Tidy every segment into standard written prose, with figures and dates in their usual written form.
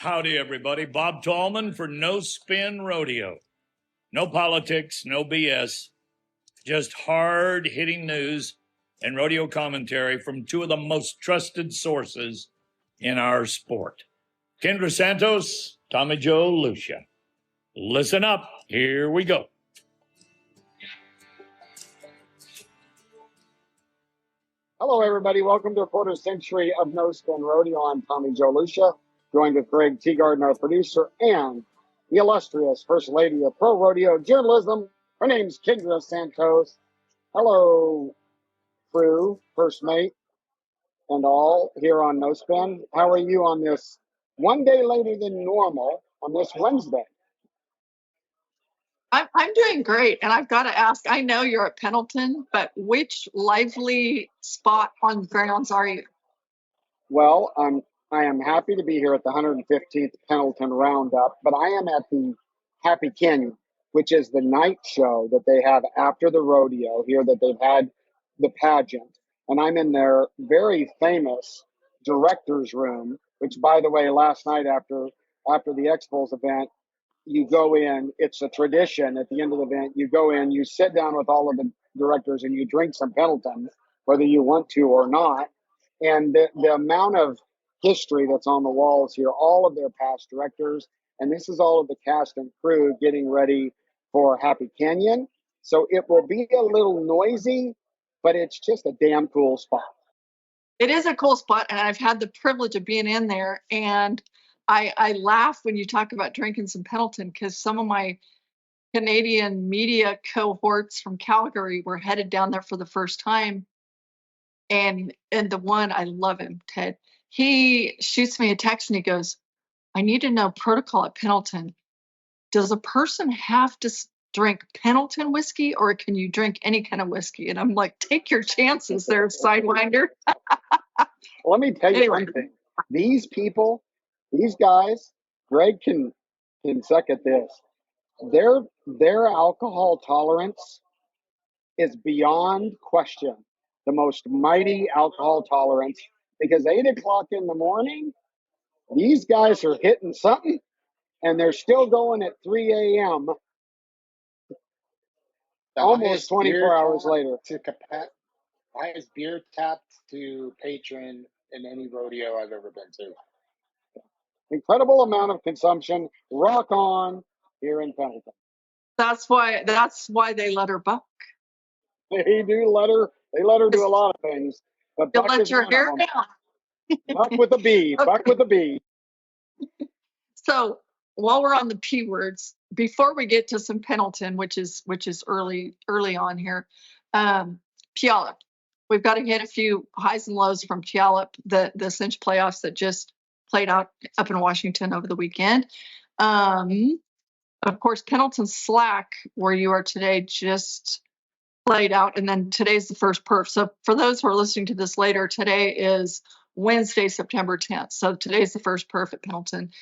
Howdy, everybody. Bob Tallman for No Spin Rodeo. No politics, no BS, just hard hitting news and rodeo commentary from two of the most trusted sources in our sport. Kendra Santos, Tommy Joe Lucia. Listen up. Here we go. Hello, everybody. Welcome to a quarter century of No Spin Rodeo. I'm Tommy Joe Lucia, joined with Greg Teagarden, our producer, and the illustrious First Lady of Pro Rodeo Journalism. Her name's Kendra Santos. Hello, crew, first mate, and all here on No Spin. How are you on this one day later than normal on this Wednesday? I'm doing great, and I've got to ask, I know you're at Pendleton, but which lively spot on grounds are you? Well, I am happy to be here at the 115th Pendleton Roundup, but I am at the Happy Canyon, which is the night show that they have after the rodeo here that they've had the pageant. And I'm in their very famous director's room, which, by the way, last night after the Expos event, you go in, it's a tradition at the end of the event, you go in, you sit down with all of the directors and you drink some Pendleton, whether you want to or not. And the amount of history that's on the walls here, all of their past directors, and this is all of the cast and crew getting ready for Happy Canyon. So it will be a little noisy, but it's just a damn cool spot. It is a cool spot, and I've had the privilege of being in there, and I laugh when you talk about drinking some Pendleton because some of my Canadian media cohorts from Calgary were headed down there for the first time. And the one, I love him, Ted. He shoots me a text and he goes, I need to know protocol at Pendleton. Does a person have to drink Pendleton whiskey or can you drink any kind of whiskey? And I'm like, take your chances there, Sidewinder. Let me tell you one thing. These people, these guys, Greg can suck at this. Their alcohol tolerance is beyond question the most mighty alcohol tolerance because 8 o'clock in the morning, these guys are hitting something and they're still going at 3 a.m. almost 24 hours later. Highest beer tapped to patron in any rodeo I've ever been to. Incredible amount of consumption. Rock on here in Pendleton. That's why they let her buck. They let her do a lot of things. But You'll let your hair down. Buck with a B. Okay. Buck with a B. So while we're on the P words, before we get to some Pendleton, which is early on here, Puyallup. We've got to hit a few highs and lows from Puyallup, the cinch playoffs that just played out up in Washington over the weekend. Of course, Pendleton Slack, where you are today, just played out, and then today's the first perf. So for those who are listening to this later, today is Wednesday, September 10th. So today's the first perf at Pendleton.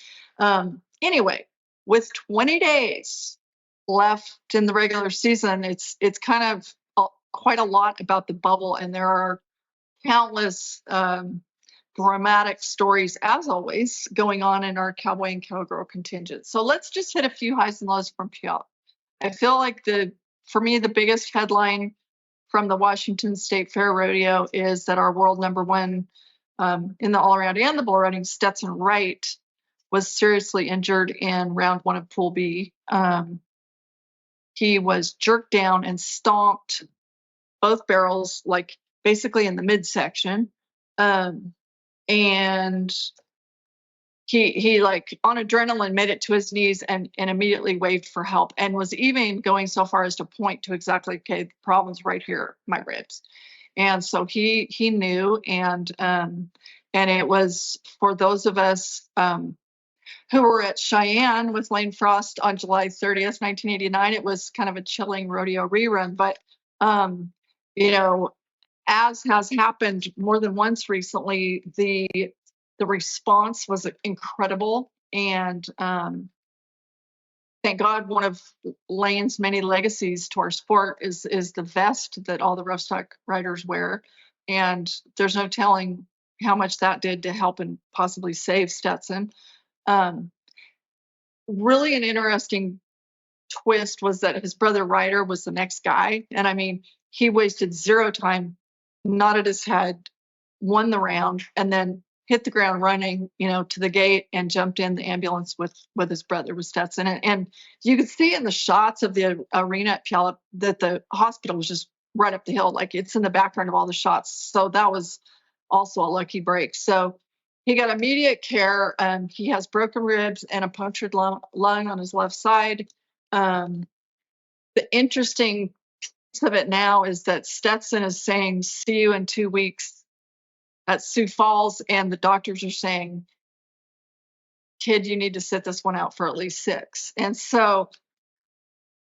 Anyway, with 20 days left in the regular season, it's kind of quite a lot about the bubble, and there are countless dramatic stories, as always, going on in our cowboy and cowgirl contingent. So let's just hit a few highs and lows from Puyallup. I feel like for me, the biggest headline from the Washington State Fair Rodeo is that our world number one in the all-around and the bull riding, Stetson Wright, was seriously injured in round one of Pool B. He was jerked down and stomped both barrels, like basically in the midsection. And he like on adrenaline made it to his knees and immediately waved for help and was even going so far as to point to exactly, okay, the problem's right here, my ribs. And so he knew, and it was for those of us who were at Cheyenne with Lane Frost on July 30th, 1989, it was kind of a chilling rodeo rerun. But, as has happened more than once recently, the response was incredible. And thank God one of Lane's many legacies to our sport is the vest that all the rough stock riders wear. And there's no telling how much that did to help and possibly save Stetson. Um, really an interesting twist was that his brother Ryder was the next guy. And I mean, he wasted zero time, nodded his head, won the round, and then hit the ground running, to the gate and jumped in the ambulance with his brother, with Stetson. And you could see in the shots of the arena at Puyallup that the hospital was just right up the hill. Like, it's in the background of all the shots. So that was also a lucky break. So he got immediate care. He has broken ribs and a punctured lung on his left side. The interesting piece of it now is that Stetson is saying, see you in 2 weeks at Sioux Falls, and the doctors are saying, kid, you need to sit this one out for at least 6. And so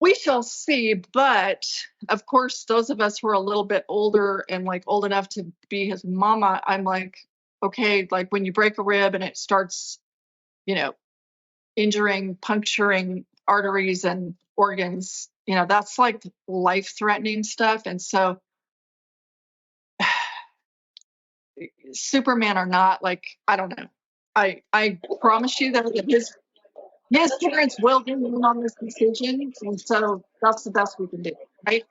we shall see. But of course, those of us who are a little bit older and like old enough to be his mama, I'm like, okay, like when you break a rib and it starts, injuring, puncturing arteries and organs, that's like life-threatening stuff. And so Superman or not, like, I don't know. I promise you that his parents will be in on this decision, and so that's the best we can do, right?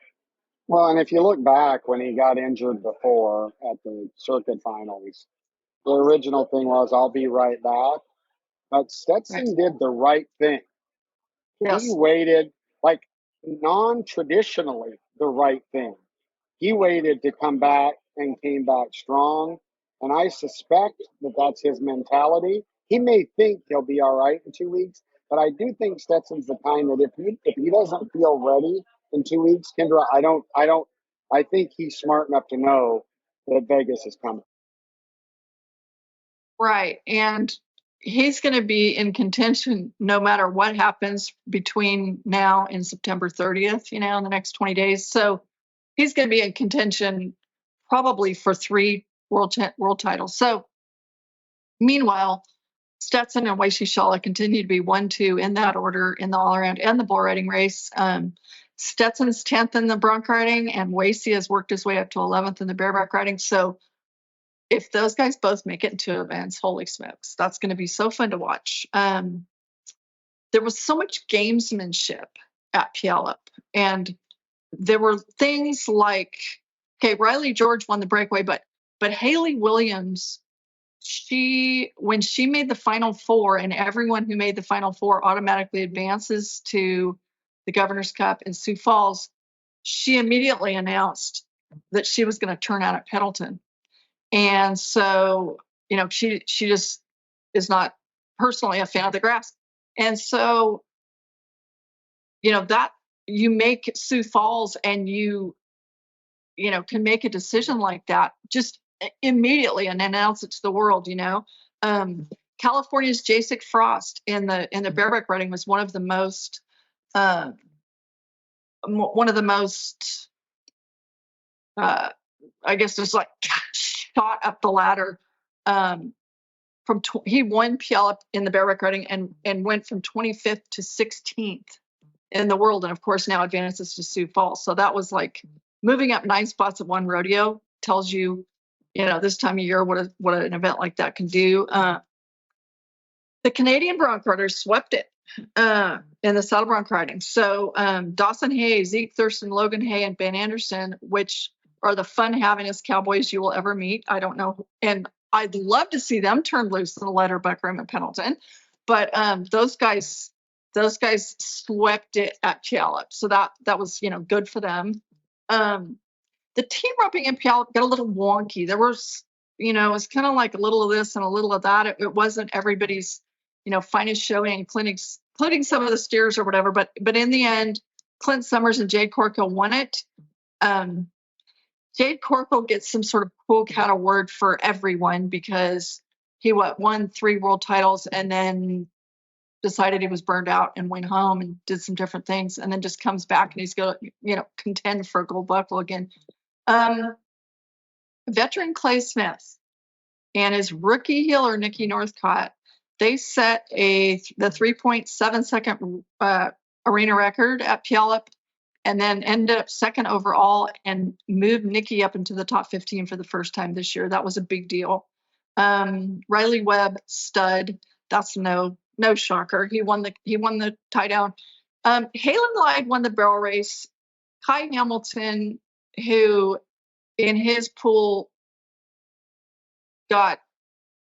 Well, and if you look back when he got injured before at the circuit finals, the original thing was, I'll be right back. But Right. Stetson did the right thing. He Yes. waited, like, non-traditionally the right thing. He waited to come back and came back strong. And I suspect that that's his mentality. He may think he'll be all right in 2 weeks, but I do think Stetson's the kind that if he doesn't feel ready in 2 weeks, Kendra, I think he's smart enough to know that Vegas is coming. Right. And he's going to be in contention no matter what happens between now and September 30th, in the next 20 days. So he's going to be in contention probably for 3 world titles. So meanwhile, Stetson and Weishi Shala continue to be 1-2 in that order in the all-around and the bull riding race. Stetson's 10th in the bronc riding, and Weishi has worked his way up to 11th in the bareback riding. So if those guys both make it into events, holy smokes, that's going to be so fun to watch. There was so much gamesmanship at Puyallup, and there were things like, okay, Riley George won the breakaway, but Haley Williams, when she made the Final Four, and everyone who made the Final Four automatically advances to the Governor's Cup in Sioux Falls, she immediately announced that she was going to turn out at Pendleton. And so, she just is not personally a fan of the grass. And so, that you make Sioux Falls and you can make a decision like that just immediately and announce it to the world. California's Jacek Frost in the bareback riding was one of the most I guess just like shot up the ladder. He won Puyallup in the bareback riding and went from 25th to 16th in the world, and of course now advances to Sioux Falls. So that was like moving up 9 spots at one rodeo. Tells you, this time of year what an event like that can do. The Canadian bronc riders swept it in the saddle bronc riding. So Dawson Hay, Zeke Thurston, Logan Hay, and Ben Anderson, which are the fun-havingest cowboys you will ever meet. I don't know, and I'd love to see them turn loose in the Letterbuck Room at Pendleton. But those guys swept it at Puyallup, so that was good for them. The team roping in Puyallup got a little wonky. There was it was kind of like a little of this and a little of that. It wasn't everybody's finest showing, including some of the steers or whatever. But in the end, Clint Summers and Jade Corco won it. Jade Corco gets some sort of cool cat award for everyone because he won 3 world titles and then decided he was burned out and went home and did some different things, and then just comes back and he's going to contend for a gold buckle again. Veteran Clay Smith and his rookie heeler Nikki Northcott, they set the 3.7 second arena record at Puyallup, and then ended up second overall and moved Nikki up into the top 15 for the first time this year. That was a big deal. Riley Webb, stud. that's no shocker. He won the tie down. Halen Lyde won the barrel race. Kai Hamilton, who in his pool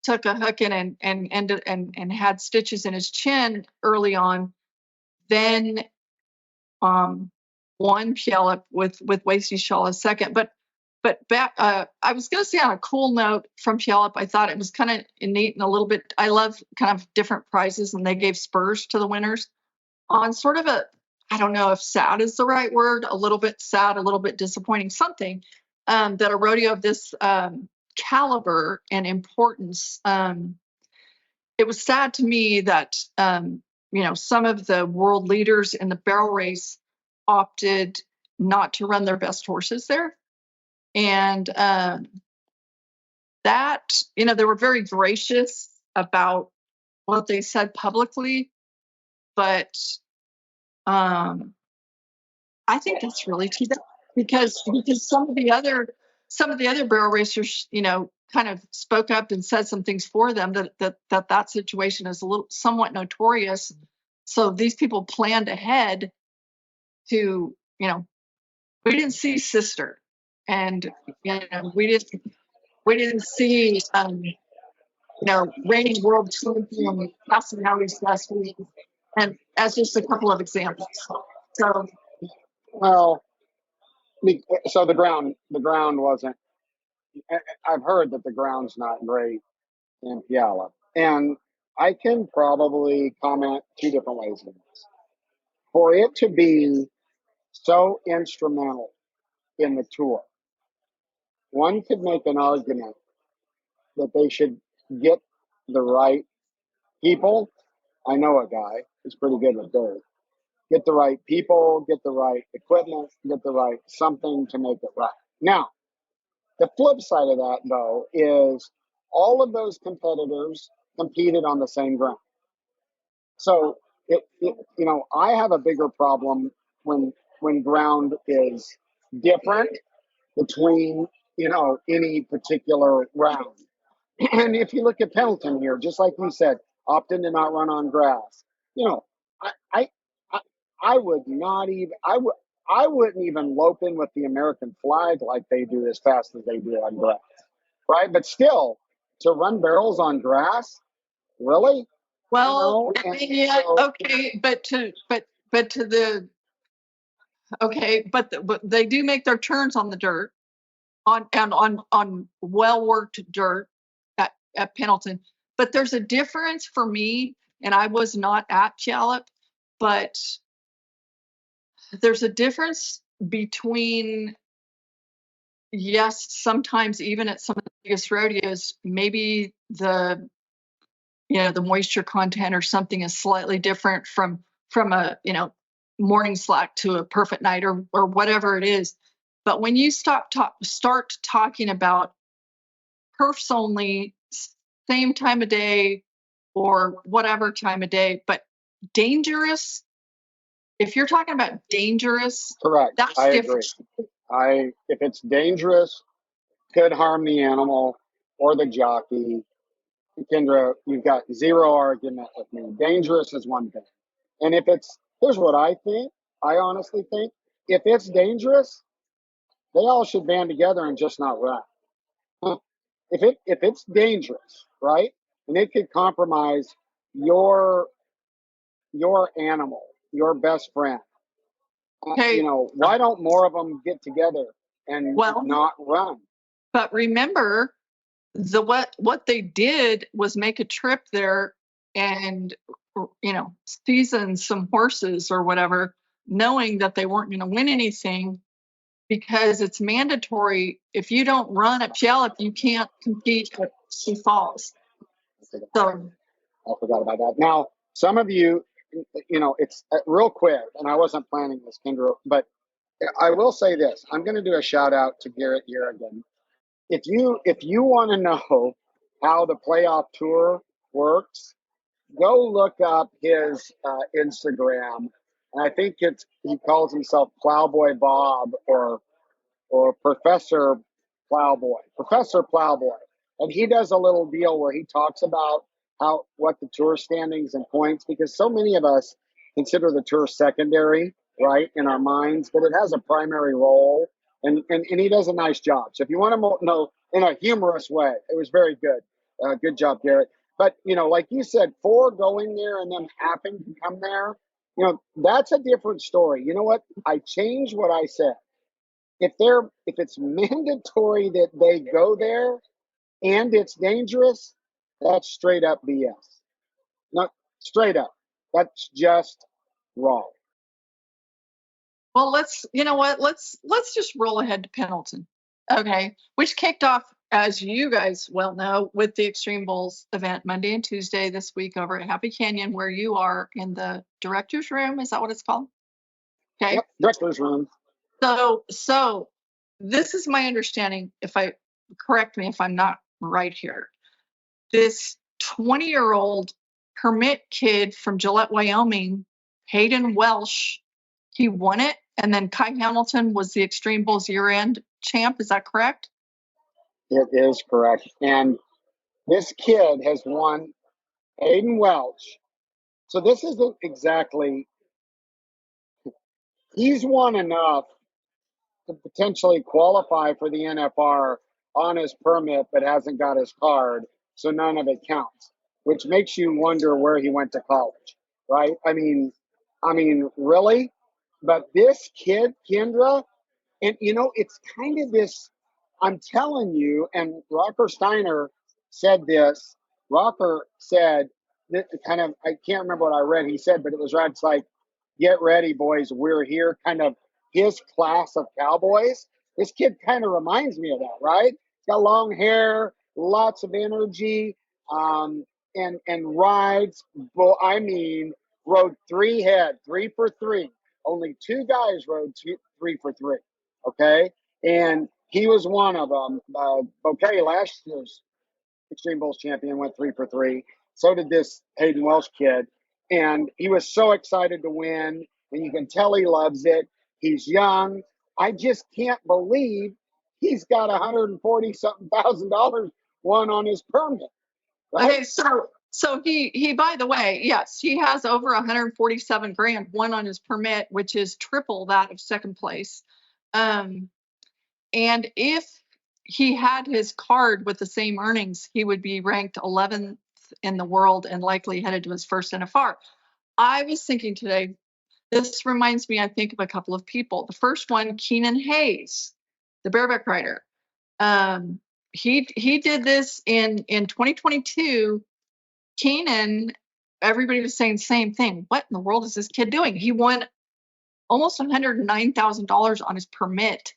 took a hooking and had stitches in his chin early on, then won Puyallup with Wasey Shaw a second. But back, I was going to say on a cool note from Puyallup, I thought it was kind of neat and a little bit. I love kind of different prizes, and they gave spurs to the winners on sort of a, I don't know if sad is the right word, a little bit sad, a little bit disappointing, something that a rodeo of this caliber and importance. It was sad to me that some of the world leaders in the barrel race opted not to run their best horses there, and that they were very gracious about what they said publicly, but I think that's really too bad because some of the other barrel racers, kind of spoke up and said some things for them that situation is somewhat notorious. So these people planned ahead to, we didn't see Sister, and we didn't see reigning world champion Castellanos last week, and as just a couple of examples. So Well, so the ground wasn't. I've heard that the ground's not great in Puyallup, and I can probably comment two different ways on this. For it to be so instrumental in the tour, one could make an argument that they should get the right people. I know a guy who's pretty good with dirt. Get the right people, get the right equipment, get the right something to make it right. Now, the flip side of that, though, is all of those competitors competed on the same ground. So, I have a bigger problem when ground is different between, any particular round. And if you look at Pendleton here, just like we said, opting to not run on grass. I I I, I would not even I wouldn't even lope in with the American flag like they do as fast as they do on grass, right? But still, to run barrels on grass, really? well, And yeah, so, okay, but they do make their turns on the dirt, on well worked dirt at Pendleton. But there's a difference for me, and I was not at Puyallup, but there's a difference between, yes, sometimes even at some of the biggest rodeos, maybe the moisture content or something is slightly different from a morning slack to a perfect night or whatever it is. But when you start talking about perfs only, same time of day or whatever time of day, but dangerous, if you're talking about dangerous, correct. that's I different. agree. If it's dangerous, could harm the animal or the jockey. Kendra, you've got zero argument with me. Dangerous is one thing. And here's what I think. I honestly think if it's dangerous, they all should band together and just not run. If it's dangerous, right, and it could compromise your animal, your best friend, Okay, why don't more of them get together and well, not run? but remember, what they did was make a trip there and season some horses or whatever, knowing that they weren't going to win anything, because it's mandatory. If you don't run at Puyallup, you can't compete at Sioux Falls. So I forgot about that. Now, some of you, it's real quick, and I wasn't planning this, Kendra, but I will say this. I'm going to do a shout out to Garrett Yerrigan. If you want to know how the playoff tour works, go look up his Instagram, and I think he calls himself Plowboy Bob or Professor Plowboy, and he does a little deal where he talks about what the tour standings and points, because so many of us consider the tour secondary, right, in our minds, but it has a primary role, and he does a nice job. So if you want to know in a humorous way, it was very good. Good job, Garrett. But like you said, for going there and them having to come there, that's a different story. You know what? I changed what I said. If it's mandatory that they go there and it's dangerous, that's straight up BS. Not straight up. That's just wrong. Well, you know what? Let's just roll ahead to Pendleton. Okay. Which kicked off, as you guys well know, with the Extreme Bowls event Monday and Tuesday this week over at Happy Canyon, where you are in the director's room. Is that what it's called? Okay. Yep, director's room. So this is my understanding. Correct me if I'm not right here. This 20-year-old permit kid from Gillette, Wyoming, Hayden Welsh, he won it. And then Kai Hamilton was the Extreme Bowls year-end champ. Is that correct? It is correct. And this kid has won, Hayden Welch. So this isn't exactly, he's won enough to potentially qualify for the NFR on his permit, but hasn't got his card. So none of it counts, which makes you wonder where he went to college, right? I mean, really? But this kid, Kendra, and it's kind of this, I'm telling you, and Rocker Steiner said this. Rocker said that kind of, I can't remember what I read, he said, but it was right. It's like, get ready, boys, we're here, kind of his class of cowboys. This kid kind of reminds me of that, right? He's got long hair, lots of energy, and rides. Well, rode three for three. Only two guys rode 3 for 3. Okay, and he was one of them. Bouquet, last year's Extreme Bowls champion, went 3 for 3. So did this Hayden Welsh kid, and he was so excited to win. And you can tell he loves it. He's young. I just can't believe he's got $140-something thousand won on his permit. Right? Okay, so he by the way, yes, he has over 147 grand won on his permit, which is triple that of second place. And if he had his card with the same earnings, he would be ranked 11th in the world and likely headed to his first NFR. I was thinking today, this reminds me, I think, of a couple of people. The first one, Keenan Hayes, the bareback rider. He did this in 2022. Keenan, everybody was saying the same thing. What in the world is this kid doing? He won almost $109,000 on his permit.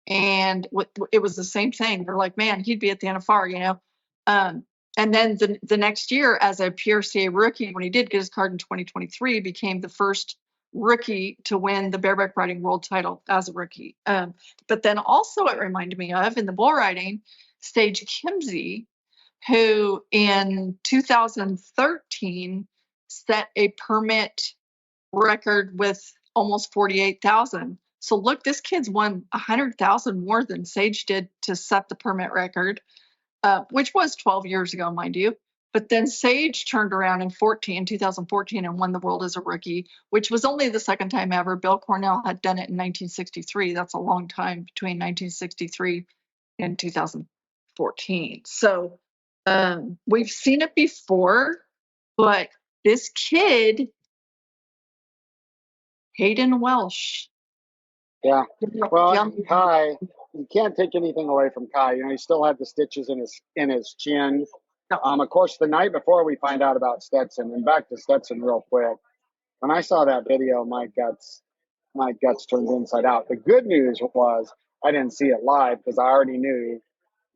And it was the same thing. They're like, man, he'd be at the NFR, And then the next year, as a PRCA rookie, when he did get his card in 2023, became the first rookie to win the bareback riding world title as a rookie. But then also it reminded me of, in the bull riding, Sage Kimsey, who in 2013 set a permit record with almost 48,000. So look, this kid's won 100,000 more than Sage did to set the permit record, which was 12 years ago, mind you. But then Sage turned around in 2014 and won the world as a rookie, which was only the second time ever. Bill Cornell had done it in 1963. That's a long time between 1963 and 2014. So we've seen it before, but this kid, Hayden Welsh. Yeah. Well, Kai, you can't take anything away from Kai. He still had the stitches in his chin. Of course, the night before we find out about Stetson, and back to Stetson real quick. When I saw that video, my guts turned inside out. The good news was I didn't see it live because I already knew,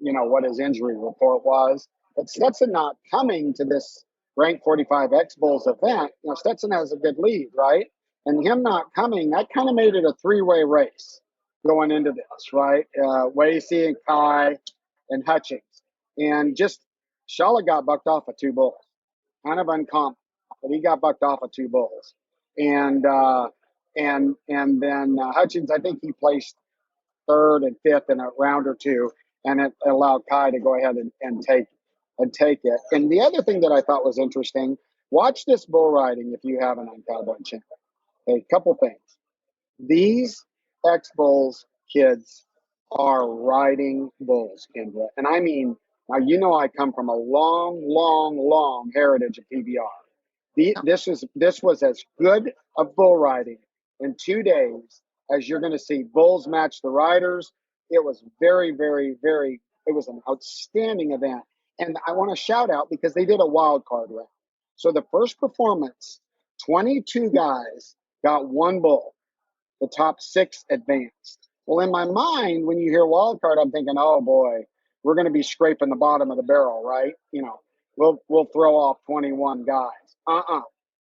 what his injury report was. But Stetson not coming to this Rank 45 X Bulls event, Stetson has a good lead, right? And him not coming, that kind of made it a three-way race going into this, right? Wasey and Kai and Hutchings. And just Shala got bucked off of 2 bulls. Kind of uncommon, but he got bucked off of 2 bulls. And then Hutchings, I think he placed 3rd and 5th in a round or 2, and it allowed Kai to go ahead and take and take it. And the other thing that I thought was interesting, watch this bull riding if you haven't on Cowboy Channel. A couple things. These ex-bulls kids are riding bulls, Kendra. And I mean, now you know I come from a long, long, long heritage of PBR. This was as good of bull riding in 2 days as you're going to see bulls match the riders. It was very, very, very. It was an outstanding event, and I want to shout out because they did a wild card round. So the first performance, 22 guys got one bull. The top 6 advanced. Well, in my mind, when you hear wild card, I'm thinking, oh boy, we're going to be scraping the bottom of the barrel, right? You know, we'll throw off 21 guys.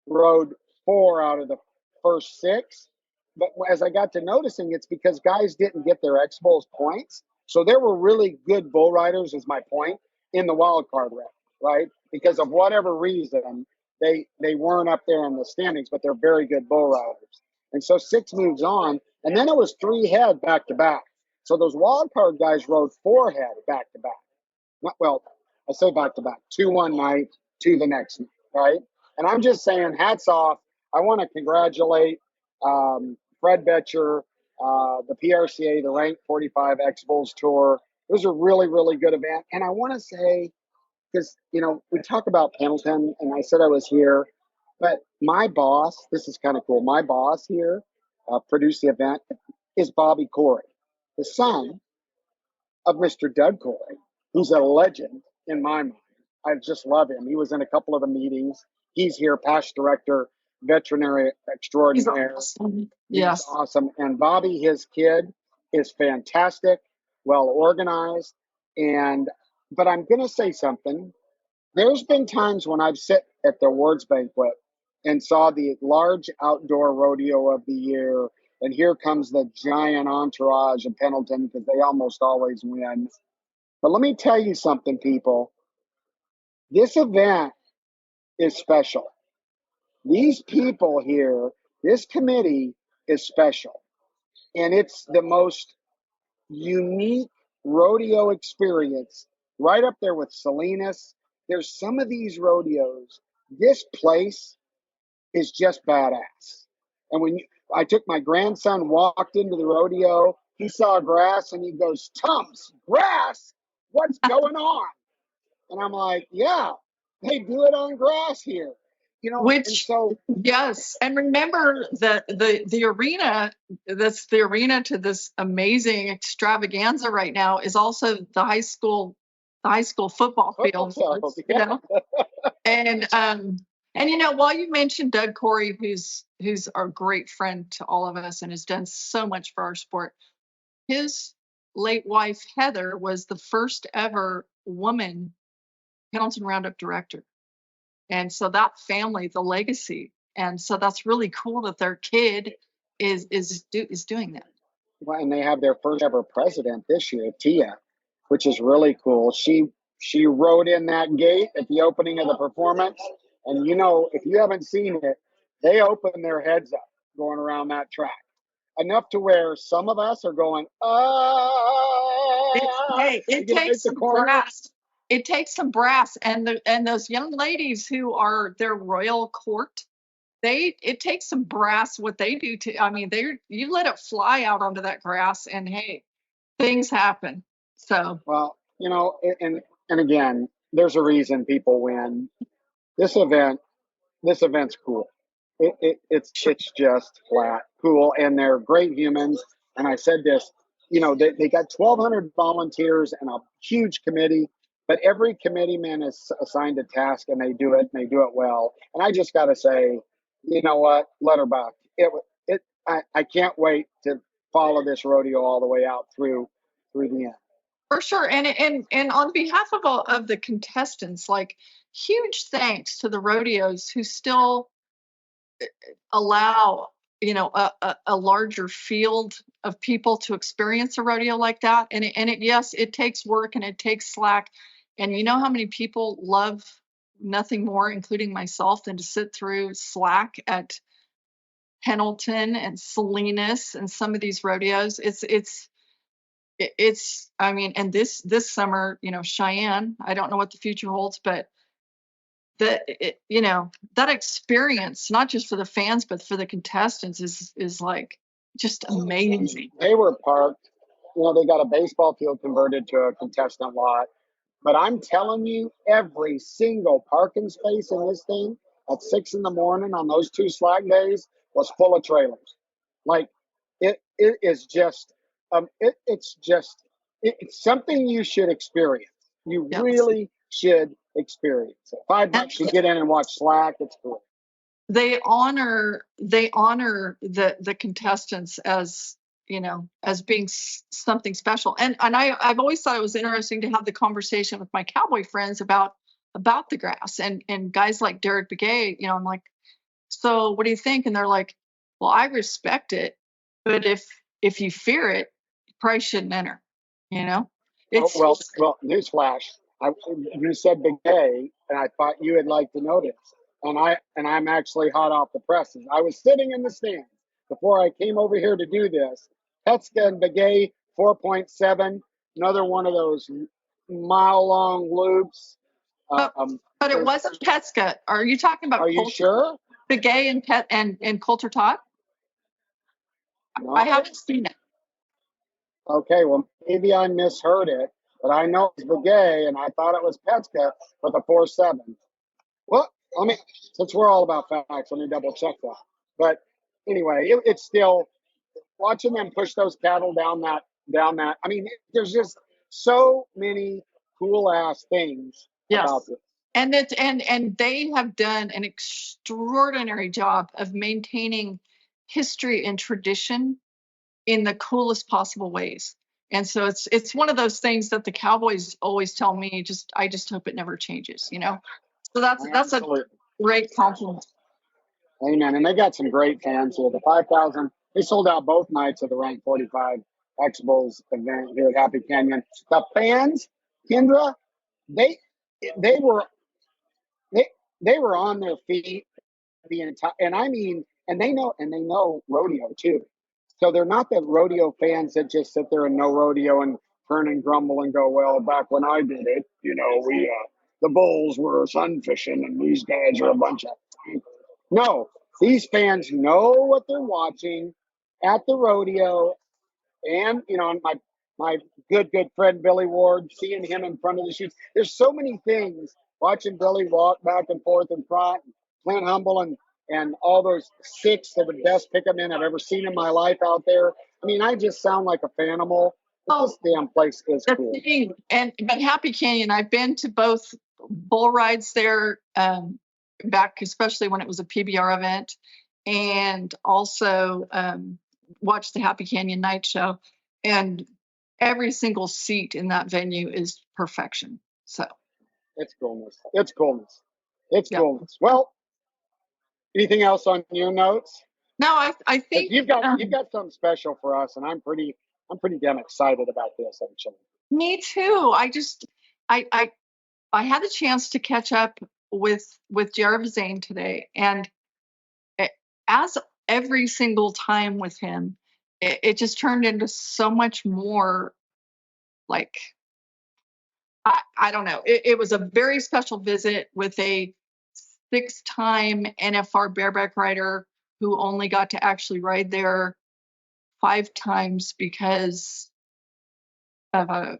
Rode 4 out of the first 6. But as I got to noticing, it's because guys didn't get their X Bulls points. So there were really good bull riders, is my point, in the wild card round, right? Because of whatever reason, they weren't up there in the standings, but they're very good bull riders. And so 6 moves on, and then it was 3 head back to back. So those wild card guys rode 4 head back to back. Well, I say back to back, 2 one night, 2 the next night, right? And I'm just saying, hats off. I want to congratulate Fred Betcher, the PRCA, the Rank 45 X Bulls Tour. It was a really, really good event. And I want to say, because, you know, we talk about Pendleton, and I said I was here, but my boss, this is kind of cool, my boss here, produced the event, is Bobby Corey, the son of Mr. Doug Corey, who's a legend in my mind. I just love him. He was in a couple of the meetings. He's here, past director, veterinary He's extraordinaire. awesome. He's Yes. awesome. And Bobby, his kid, is fantastic, well organized. But I'm going to say something. There's been times when I've sat at the awards banquet and saw the large outdoor rodeo of the year, and here comes the giant entourage of Pendleton because they almost always win. But let me tell you something, people. This event is special. These people here, this committee is special. And it's the most unique rodeo experience, right up there with Salinas. There's some of these rodeos, this place is just badass. And I took my grandson, walked into the rodeo, he saw grass and he goes, Tums, grass? What's going on? And I'm like, yeah, they do it on grass here. You know, and Which, so yes, and remember that the arena, that's the arena to this amazing extravaganza right now, is also the high school football field. football, You yeah. know? And you know, while you mentioned Doug Corey, who's our great friend to all of us and has done so much for our sport, his late wife Heather was the first ever woman Pendleton Roundup director. And so that family, the legacy, and so that's really cool that their kid is doing that. Well, and they have their first ever president this year, Tia, which is really cool. She rode in that gate at the opening of the performance, and you know, if you haven't seen it, they open their heads up going around that track enough to where some of us are going, It you know, takes it's a some corner. brass. It takes some brass, and those young ladies who are their royal court, it takes some brass. What they do to, I mean, you let it fly out onto that grass, and hey, things happen. So Well, you know, and again, there's a reason people win. This event, this event's cool. It's just flat cool, and they're great humans. And I said this, you know, they got 1,200 volunteers and a huge committee, but every committeeman is assigned a task, and they do it, and they do it well. And I just got to say, you know what, let her back. I can't wait to follow this rodeo all the way out through the end. for sure, and on behalf of all of the contestants, like, huge thanks to the rodeos who still allow, you know, a larger field of people to experience a rodeo like that. And yes, it takes work and it takes slack. And you know how many people love nothing more, including myself, than to sit through slack at Pendleton and Salinas and some of these rodeos. it's, I mean, and this summer, Cheyenne, I don't know what the future holds, but that experience, not just for the fans, but for the contestants is like just amazing. They were parked. They got a baseball field converted to a contestant lot. But I'm telling you, every single parking space in this thing at 6 in the morning on those 2 slack days was full of trailers. Like it is just, it's something you should experience. You Yes. really should experience it. $5 to get in and watch slack. It's cool. They honor the contestants as as being something special, and I've always thought it was interesting to have the conversation with my cowboy friends about the grass, and guys like Derek Begay. I'm like, so what do you think? And they're like, well, I respect it, but if you fear it, you probably shouldn't enter. It's Well, newsflash. You said Big A, and I thought you would like to know this. And I'm actually hot off the presses. I was sitting in the stands before I came over here to do this. Petska and Begay 4.7, another one of those mile-long loops. but it wasn't Petska. Are you talking about? Are you sure? Begay and Coulter Todd? No. I haven't seen it. Okay, well, maybe I misheard it, but I know it's Begay, and I thought it was Petska with a 4.7. Well, since we're all about facts, let me double check that. But anyway, it's still watching them push those cattle down that. I mean, there's just so many cool ass things about this. And they have done an extraordinary job of maintaining history and tradition in the coolest possible ways. And so it's one of those things that the Cowboys always tell me, I just hope it never changes, So that's a great compliment. Amen. And they got some great fans here. The 5,000, they sold out both nights of the Rank 45 X Bulls event here at Happy Canyon. The fans, Kendra, they were on their feet the entire, and they know rodeo too. So they're not the rodeo fans that just sit there and know rodeo and turn and grumble and go, well, back when I did it, we the bulls were sun fishing and these guys are a bunch of. No, these fans know what they're watching at the rodeo, and my good friend Billy Ward, seeing him in front of the chutes. There's so many things watching Billy walk back and forth in front, Clint Humble and all those 6 are the best pick'em I've ever seen in my life out there. I mean, I just sound like a fanimal. This damn place is cool. But Happy Canyon, I've been to both bull rides there, back, especially when it was a PBR event, and also watched the Happy Canyon night show. And every single seat in that venue is perfection. So it's coolness. Well, anything else on your notes? No, I think you've got something special for us, and I'm pretty damn excited about this, actually. Me too. I had the chance to catch up with JR Vezain today, and as every single time with him, it just turned into so much more. Like, I don't know. It was a very special visit with a 6-time NFR bareback rider who only got to actually ride there 5 times because of an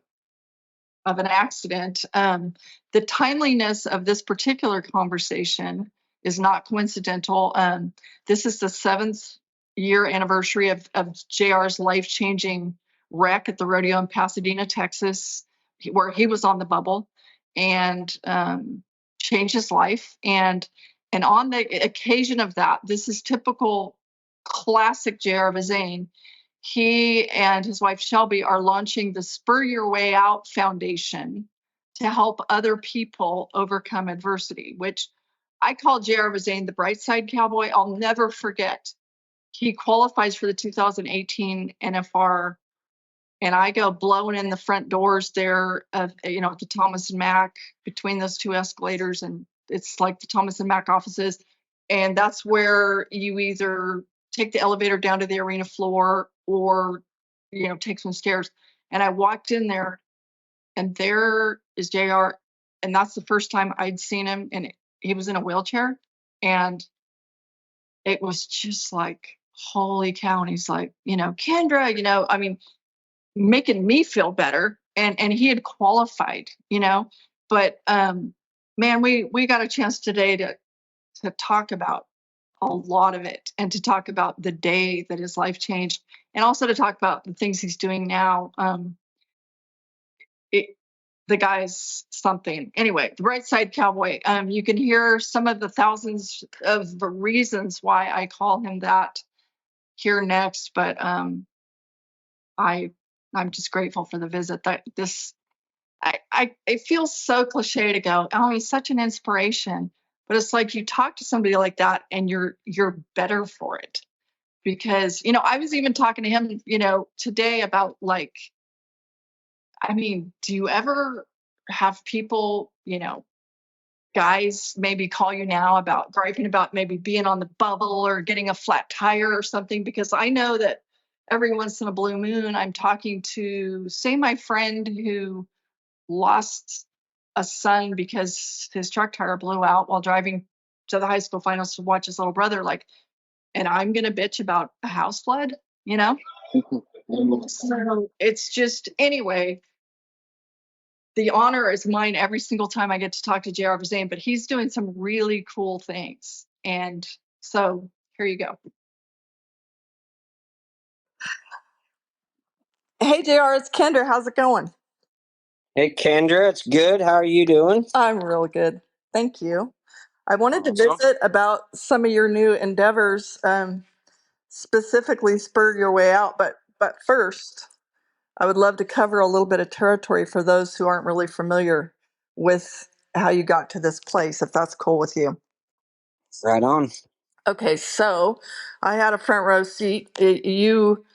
accident. The timeliness of this particular conversation is not coincidental. This is the 7th year anniversary of JR's life-changing wreck at the rodeo in Pasadena, Texas, where he was on the bubble and changed his life. And on the occasion of that, this is typical classic JR Vezain. He and his wife Shelby are launching the Spur Your Way Out Foundation to help other people overcome adversity, which I call JR Vezain the bright side cowboy. I'll never forget. He qualifies for the 2018 NFR, and I go blowing in the front doors there of, at the Thomas and Mack, between those 2 escalators, and it's like the Thomas and Mack offices. And that's where you either take the elevator down to the arena floor or, take some stairs. And I walked in there, and there is JR. And that's the first time I'd seen him. And he was in a wheelchair. And it was just like, holy cow. And he's like, Kendra, I mean, making me feel better. And he had qualified, but man, we got a chance today to talk about a lot of it, and to talk about the day that his life changed, and also to talk about the things he's doing now. The guy's something. Anyway, the Bright Side Cowboy. You can hear some of the thousands of the reasons why I call him that here next, but I'm just grateful for the visit. That this it feels so cliche to go, oh, he's such an inspiration, but it's like you talk to somebody like that and you're better for it. Because I was even talking to him today about, like, I mean, do you ever have people, guys maybe call you now about griping about maybe being on the bubble or getting a flat tire or something? Because I know that every once in a blue moon I'm talking to, say, my friend who lost a son because his truck tire blew out while driving to the high school finals to watch his little brother, like, and I'm going to bitch about a house flood, So it's just, anyway, the honor is mine every single time I get to talk to JR Vezain, but he's doing some really cool things. And so here you go. Hey, JR, it's Kendra. How's it going? Hey, Kendra, it's good. How are you doing? I'm real good. Thank you. I wanted to visit about some of your new endeavors, specifically Spur Your Way Out. But first, I would love to cover a little bit of territory for those who aren't really familiar with how you got to this place, if that's cool with you. Right on. Okay, so I had a front row seat. You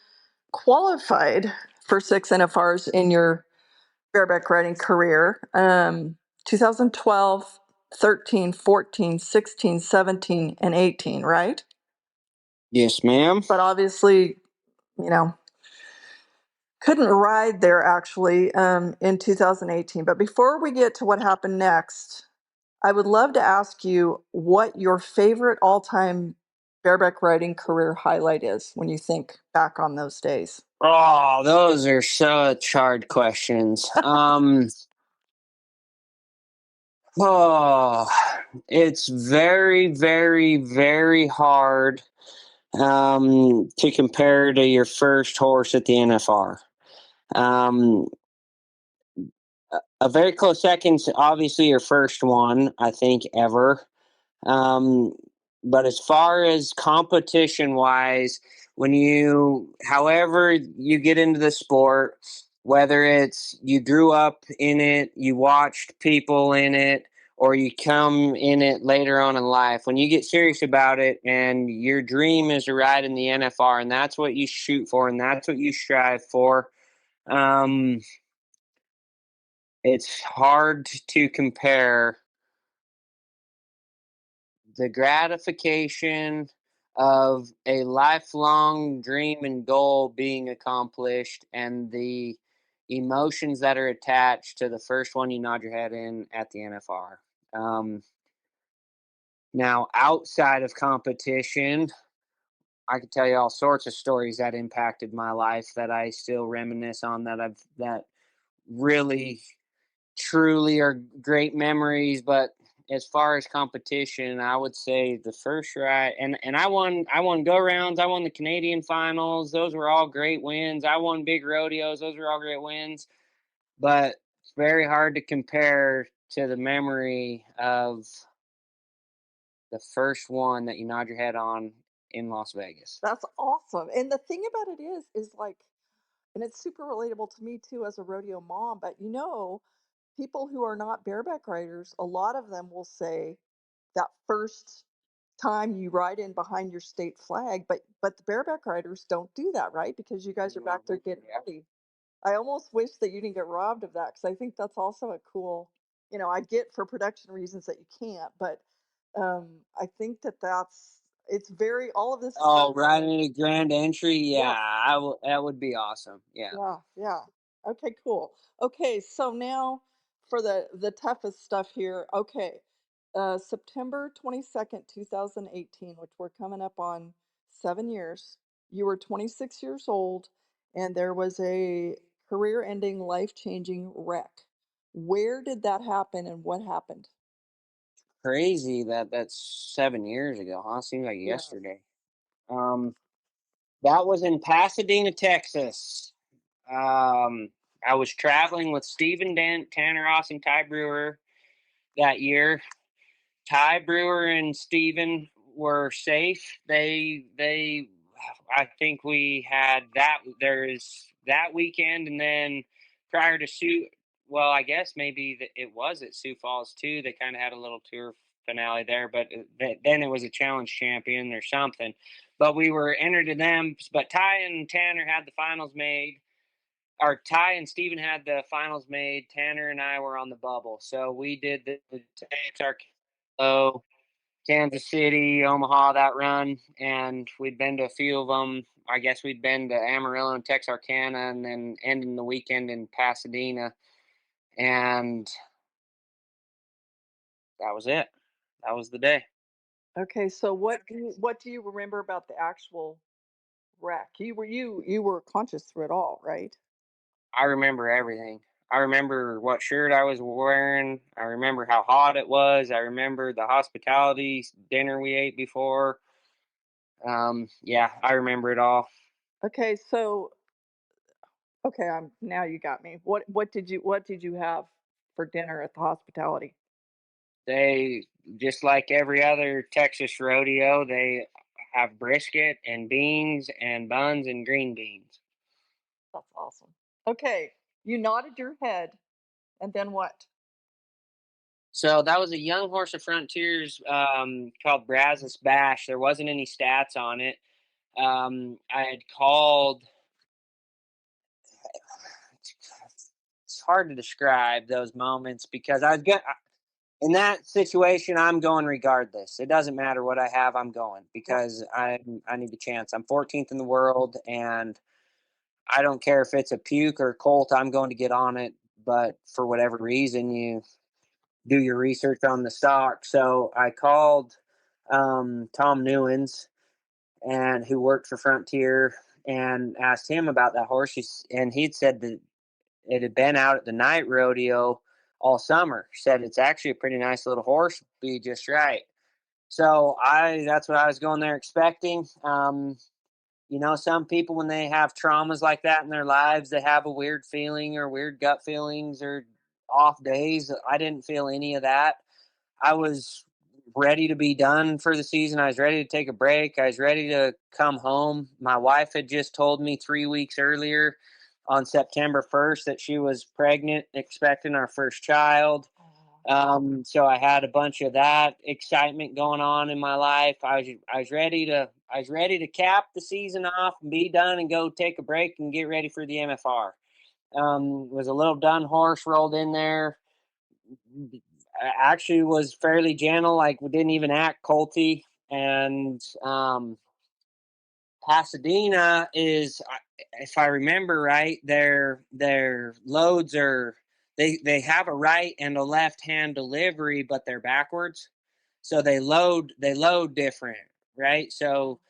qualified for 6 NFRs in your bareback riding career. 2012, 13, 14, 16, 17, and 18, right? Yes, ma'am. But obviously, couldn't ride there actually in 2018. But before we get to what happened next, I would love to ask you what your favorite all-time bareback riding career highlight is when you think back on those days. Oh, those are such hard questions. Oh, it's very, very, very hard to compare to your first horse at the NFR. A very close second, obviously your first one, I think, ever. But as far as competition wise, however you get into the sport, whether it's you grew up in it, you watched people in it, or you come in it later on in life, when you get serious about it and your dream is to ride in the NFR, and that's what you shoot for and that's what you strive for, it's hard to compare the gratification of a lifelong dream and goal being accomplished and the emotions that are attached to the first one you nod your head in at the NFR. Now, outside of competition, I could tell you all sorts of stories that impacted my life that I still reminisce on, that really truly are great memories. But as far as competition, I would say the first ride, and I won go rounds. I won the Canadian finals. Those were all great wins. I won big rodeos. Those were all great wins. But it's very hard to compare to the memory of the first one that you nod your head on in Las Vegas. That's awesome. And the thing about it is like, and it's super relatable to me too as a rodeo mom, but people who are not bareback riders, a lot of them will say that first time you ride in behind your state flag, but the bareback riders don't do that, right? Because you guys are back there getting ready. I almost wish that you didn't get robbed of that, because I think that's also a cool, I get for production reasons that you can't, but I think it's very, all of this. Oh, riding a grand entry, Yeah. that would be awesome. Yeah. Yeah. Okay, cool. Okay, so now for the toughest stuff here. Okay, September 22nd, 2018, which we're coming up on 7 years. You were 26 years old, and there was a career-ending, life-changing wreck. Where did that happen, and what happened? Crazy that that's 7 years ago, huh? Seems like Yes. yesterday. Um, that was in Pasadena, Texas. Um, I was traveling with Stephen Dent, Tanner Ross, and Ty Brewer that year. Ty Brewer and Steven were safe. They I think we had that there's that weekend, and then prior to Sioux, well, I guess maybe it was at Sioux Falls too. They kind of had a little tour finale there, but then it was a challenge champion or something. But we were entered in them. But Ty and Tanner had the finals made. Or Ty and Steven had the finals made. Tanner and I were on the bubble, so we did the Texarkana, Kansas City, Omaha, that run, and we'd been to a few of them. I guess we'd been to Amarillo and Texarkana, and then ending the weekend in Pasadena, and that was it. That was the day. Okay, so what do you remember about the actual wreck? You were conscious through it all, right? I remember everything. I remember what shirt I was wearing. I remember how hot it was. I remember the hospitality dinner we ate before. Yeah, I remember it all. Okay, so okay, I'm now you got me. What did you have for dinner at the hospitality? They just like every other Texas rodeo, they have brisket and beans and buns and green beans. That's awesome. Okay, you nodded your head, and then what? So that was a young horse of Frontiers called Brazos Bash. There wasn't any stats on it. I had called. It's hard to describe those moments because I was good. In that situation, I'm going regardless. It doesn't matter what I have, I'm going Right. because I need the chance. I'm 14th in the world, and I don't care if it's a puke or a colt. I'm going to get on it. But for whatever reason, you do your research on the stock. So I called Tom Newens, and who worked for Frontier, and asked him about that horse. And he'd said that it had been out at the night rodeo all summer. Said it's actually a pretty nice little horse, be just right. So that's what I was going there expecting. Some people, when they have traumas like that in their lives, they have a weird feeling or weird gut feelings or off days. I didn't feel any of that. I was ready to be done for the season. I was ready to take a break. I was ready to come home. My wife had just told me 3 weeks earlier on September 1st that she was pregnant, expecting our first child. So I had a bunch of that excitement going on in my life. I was ready to cap the season off and be done and go take a break and get ready for the MFR. Was a little dun horse rolled in there. Actually was fairly gentle, like we didn't even act colty. And Pasadena is, if I remember right, their loads are they have a right and a left hand delivery, but they're backwards, so they load different, right? So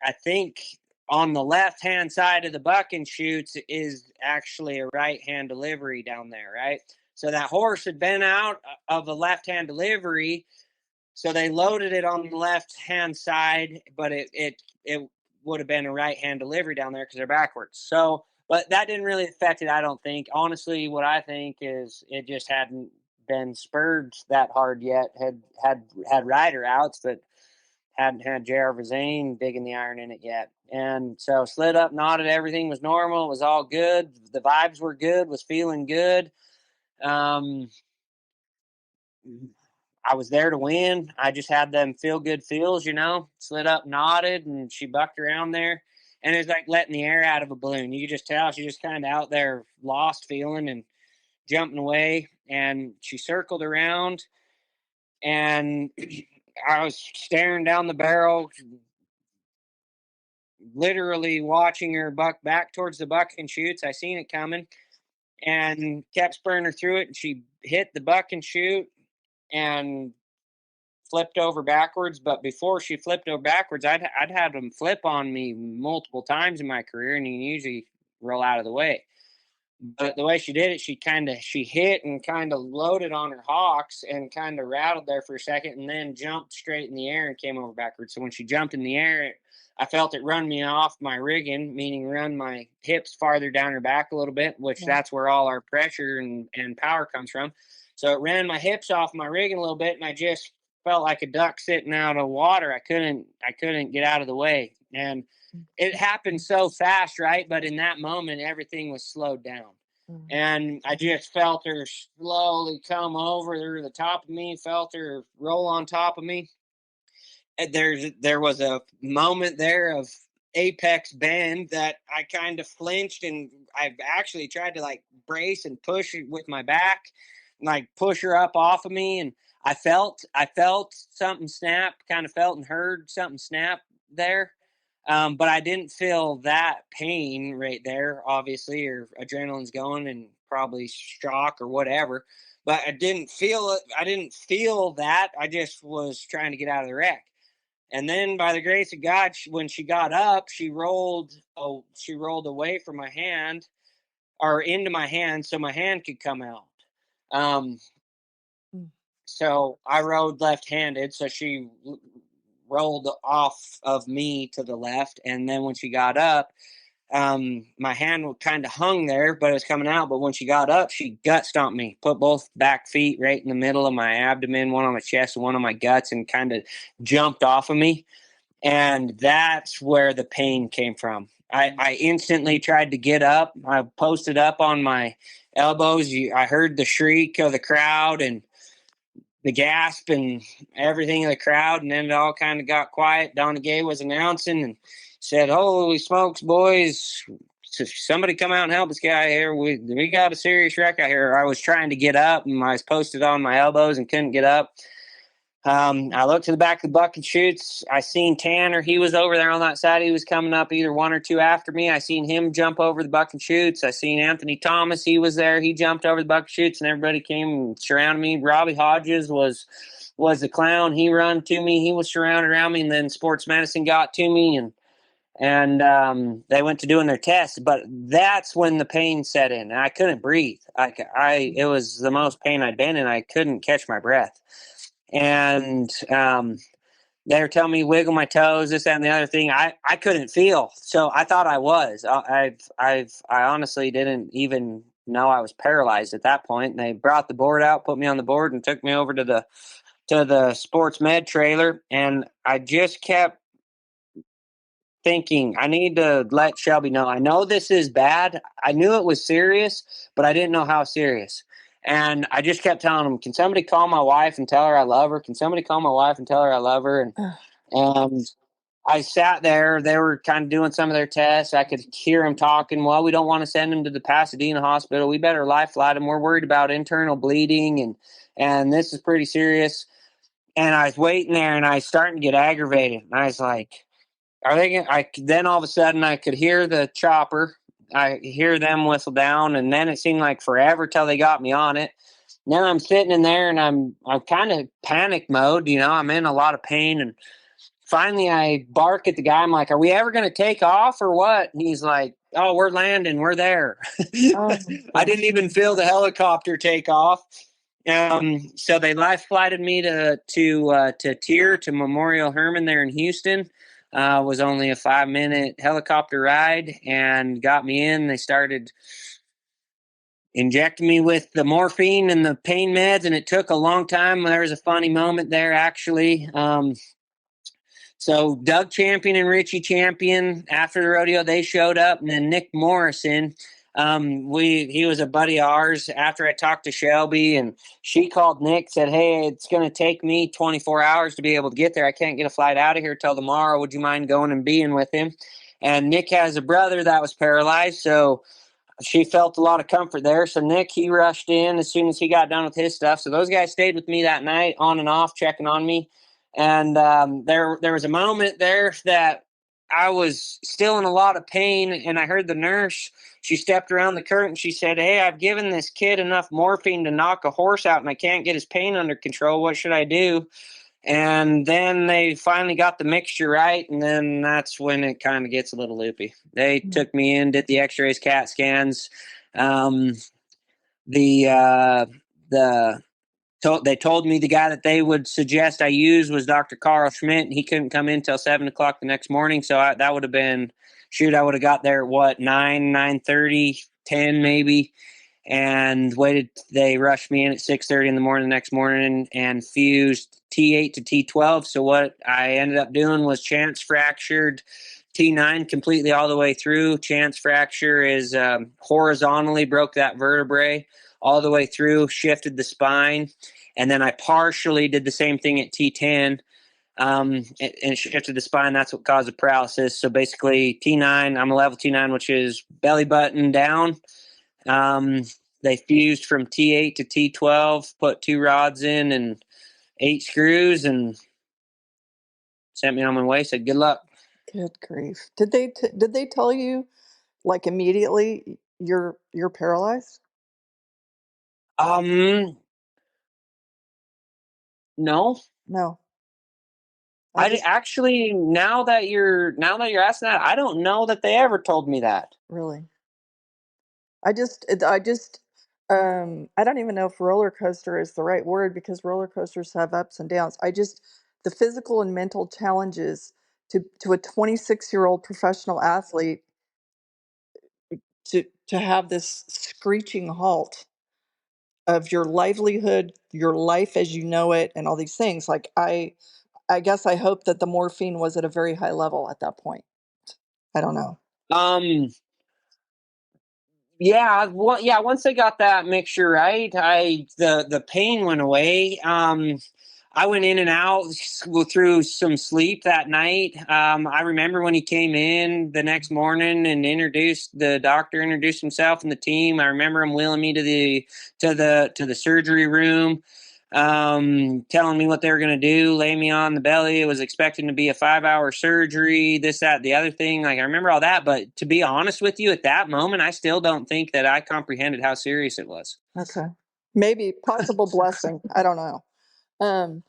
I think on the left hand side of the buck and shoots is actually a right hand delivery down there, right? So that horse had been out of the left hand delivery, so they loaded it on the left hand side, but it would have been a right hand delivery down there because they're backwards. So, but that didn't really affect it, I don't think. Honestly, what I think is it just hadn't been spurred that hard yet. Had rider outs, but hadn't had JR Vezain digging the iron in it yet. And so slid up, nodded, everything was normal. It was all good. The vibes were good, was feeling good. Um, I was there to win. I just had them feel good feels, slid up, nodded, and she bucked around there. And it was like letting the air out of a balloon. You could just tell she just kind of out there lost feeling and jumping away. And she circled around, and I was staring down the barrel, literally watching her buck back towards the buck and shoots. I seen it coming and kept spurring her through it. And she hit the buck and shoot and flipped over backwards. But before she flipped over backwards, I'd had them flip on me multiple times in my career, and you usually roll out of the way. But the way she did it, she hit and kind of loaded on her hocks and kind of rattled there for a second, and then jumped straight in the air and came over backwards. So when she jumped in the air, I felt it run me off my rigging, meaning run my hips farther down her back a little bit, which that's where all our pressure and power comes from. So it ran my hips off my rigging a little bit, and I just felt like a duck sitting out of water. I couldn't get out of the way, and it happened so fast, right? But in that moment, everything was slowed down. And I just felt her slowly come over the top of me, felt her roll on top of me. And there was a moment there of apex bend that I kind of flinched, and I actually tried to like brace and push it with my back, like push her up off of me. And I felt something snap, kind of felt and heard something snap there. But I didn't feel that pain right there, obviously, or adrenaline's going and probably shock or whatever. But I didn't feel it. I didn't feel that. I just was trying to get out of the wreck. And then, by the grace of God, when she got up, she rolled away from my hand, or into my hand, so my hand could come out. Um, so I rode left-handed, so she rolled off of me to the left, and then when she got up, my hand kind of hung there, but it was coming out. But when she got up, she gut stomped me, put both back feet right in the middle of my abdomen, one on my chest and one on my guts, and kind of jumped off of me. And that's where the pain came from. I instantly tried to get up. I posted up on my elbows. I heard the shriek of the crowd and the gasp and everything of the crowd, and then it all kind of got quiet. Donna Gay was announcing and said, "Holy smokes, boys. Somebody come out and help this guy here. We got a serious wreck out here." I was trying to get up, and I was posted on my elbows and couldn't get up. I looked to the back of the buck and shoots. I seen Tanner. He was over there on that side. He was coming up either one or two after me. I seen him jump over the buck and shoots. I seen Anthony Thomas. He was there. He jumped over the buck and shoots, and everybody came and surrounded me. Robbie Hodges was the clown. He run to me. He was surrounded around me, and then Sports Medicine got to me, and they went to doing their test. But that's when the pain set in, and I couldn't breathe. It was the most pain I'd been in. I couldn't catch my breath. And they were telling me wiggle my toes, this, that, and the other thing. I couldn't feel, so I thought I was. I honestly didn't even know I was paralyzed at that point. And they brought the board out, put me on the board, and took me over to the sports med trailer. And I just kept thinking, I need to let Shelby know. I know this is bad. I knew it was serious, but I didn't know how serious. And I just kept telling him, "Can somebody call my wife and tell her I love her? Can somebody call my wife and tell her I love her?" And I sat there. They were kind of doing some of their tests. I could hear them talking. "Well, we don't want to send him to the Pasadena hospital. We better life flight him. We're worried about internal bleeding, and this is pretty serious." And I was waiting there, and I was starting to get aggravated. And I was like, "Are they gonna?" Then all of a sudden, I could hear the chopper. I hear them whistle down, and then it seemed like forever till they got me on it. Now I'm sitting in there, and I'm kind of panic mode. I'm in a lot of pain, and finally I bark at the guy. I'm like, "Are we ever going to take off or what?" And he's like, "Oh, we're landing. We're there." I didn't even feel the helicopter take off. So they life flighted me to Tier, to Memorial Hermann there in Houston. Was only a 5-minute helicopter ride, and got me in. They started injecting me with the morphine and the pain meds, and it took a long time. There was a funny moment there, actually. So Doug Champion and Richie Champion, after the rodeo, they showed up, and then Nick Morrison. He was a buddy of ours. After I talked to Shelby, and she called Nick, said, "Hey, it's going to take me 24 hours to be able to get there. I can't get a flight out of here till tomorrow. Would you mind going and being with him?" And Nick has a brother that was paralyzed, so she felt a lot of comfort there. So Nick, he rushed in as soon as he got done with his stuff. So those guys stayed with me that night, on and off, checking on me. And there was a moment there that I was still in a lot of pain, and I heard the nurse. She stepped around the curtain. She said, "Hey, I've given this kid enough morphine to knock a horse out, and I can't get his pain under control. What should I do?" And then they finally got the mixture right, and then that's when it kind of gets a little loopy. They took me in, did the X-rays, CAT scans. Um, they told me the guy that they would suggest I use was Dr. Carl Schmidt, and he couldn't come in till 7 o'clock the next morning. So that would have been, shoot, I would have got there at what, 9:30, 10 maybe, and waited. They rushed me in at 6:30 in the morning the next morning and fused T8 to T12. So what I ended up doing was chance fractured T9 completely all the way through. Chance fracture is horizontally broke that vertebrae all the way through, shifted the spine. And then I partially did the same thing at T10 and shifted the spine. That's what caused the paralysis. So basically T9, I'm a level T9, which is belly button down. They fused from T8 to T12, put 2 rods in and 8 screws, and sent me on my way. Said, "Good luck." Good grief. Did they tell you like immediately you're paralyzed? No. No. I I just actually, now that you're asking that, I don't know that they ever told me that. really. I don't even know if roller coaster is the right word because roller coasters have ups and downs. The physical and mental challenges to a 26-year-old professional athlete to have this screeching halt of your livelihood, your life as you know it, and all these things. Like I guess I hope that the morphine was at a very high level at that point. I don't know. Um, yeah, well, yeah. Once I got that mixture right, the pain went away. I went in and out through some sleep that night. I remember when he came in the next morning and the doctor introduced himself and the team. I remember him wheeling me to the surgery room, telling me what they were going to do, lay me on the belly. It was expecting to be a 5-hour surgery, this, that, the other thing. Like, I remember all that, but to be honest with you, at that moment, I still don't think that I comprehended how serious it was. Okay. Maybe possible blessing. I don't know. Um,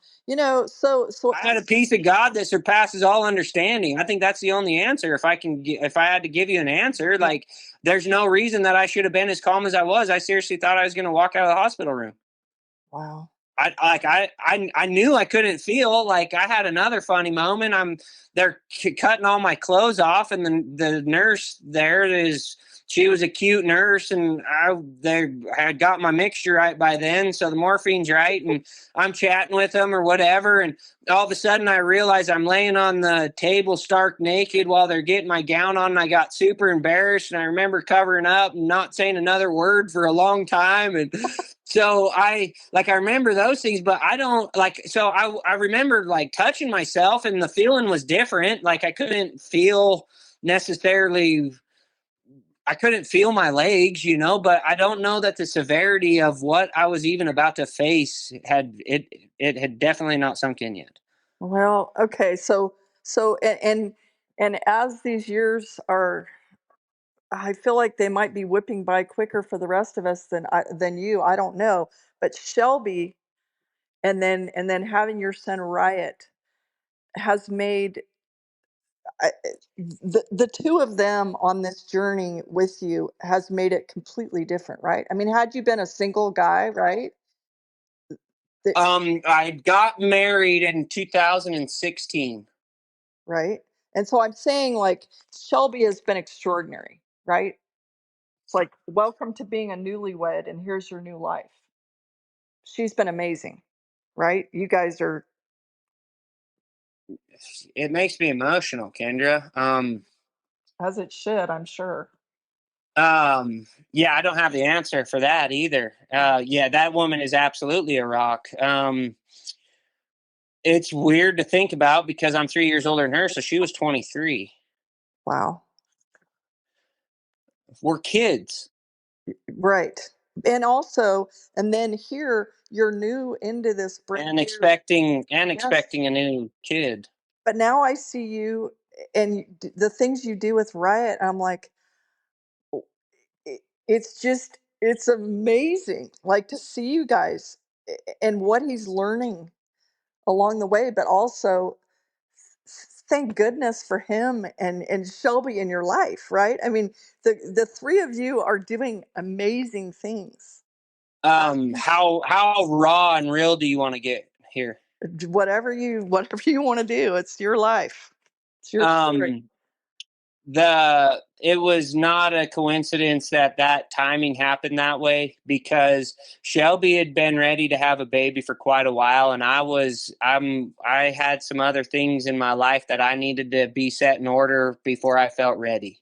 so I had a peace of God that surpasses all understanding. I think that's the only answer. If I had to give you an answer, like, there's no reason that I should have been as calm as I was. I seriously thought I was going to walk out of the hospital room. wow. I knew I couldn't feel. Like, I had another funny moment. They're cutting all my clothes off, and the nurse there she was a cute nurse, and they had got my mixture right by then, so the morphine's right, and I'm chatting with them or whatever, and all of a sudden I realize I'm laying on the table stark naked while they're getting my gown on, and I got super embarrassed, and I remember covering up and not saying another word for a long time, and so I remember those things, but I don't I remember like touching myself, and the feeling was different. Like, I couldn't feel my legs, but I don't know that the severity of what I was even about to face it had definitely not sunk in yet. Well, okay. So as these years are, I feel like they might be whipping by quicker for the rest of us than you. I don't know, but Shelby, and then having your son Riot has made the two of them on this journey with you has made it completely different, right? I mean, had you been a single guy, right? The, I got married in 2016. right. And so I'm saying, like, Shelby has been extraordinary, right? It's like, welcome to being a newlywed, and here's your new life. She's been amazing, right? You guys are, It makes me emotional, Kendra. as it should, I'm sure. Yeah, I don't have the answer for that either. Yeah, that woman is absolutely a rock. It's weird to think about because I'm 3 years older than her, so she was 23. Wow. We're kids. Right. And also, and then here you're new into this brand and new. expecting Yes. a new kid. But now I see you and the things you do with Riot, I'm like, it's amazing, like, to see you guys and what he's learning along the way, but also thank goodness for him and Shelby in your life, right? I mean, the three of you are doing amazing things. How raw and real do you want to get here? Whatever you want to do, it's your life. It's your story. It was not a coincidence that timing happened that way, because Shelby had been ready to have a baby for quite a while, and I had some other things in my life that I needed to be set in order before I felt ready.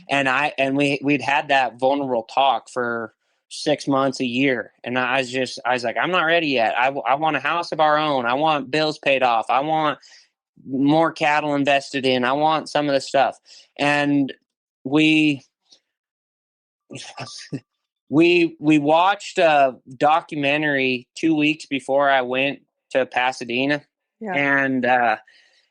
And we'd had that vulnerable talk for 6 months, a year, and I was like, I'm not ready yet. I want a house of our own. I want bills paid off. I want more cattle invested in. I want some of the stuff. And we watched a documentary 2 weeks before I went to Pasadena. Yeah. And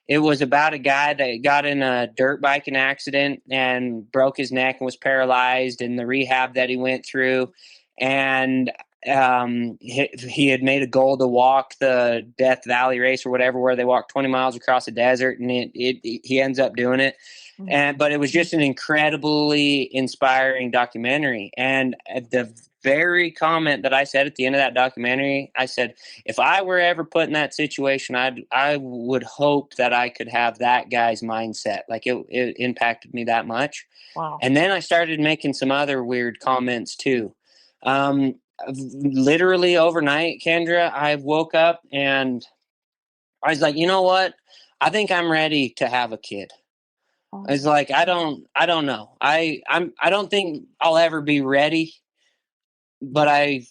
it was about a guy that got in a dirt biking accident and broke his neck and was paralyzed, and the rehab that he went through. And he had made a goal to walk the Death Valley race or whatever, where they walk 20 miles across the desert, and he ends up doing it. But it was just an incredibly inspiring documentary. And the very comment that I said at the end of that documentary, I said, if I were ever put in that situation, I would hope that I could have that guy's mindset. Like, it impacted me that much. Wow. And then I started making some other weird comments too. Literally overnight, Kendra, I woke up and I was like, you know what? I think I'm ready to have a kid. I was like, I don't know. I don't think I'll ever be ready, but I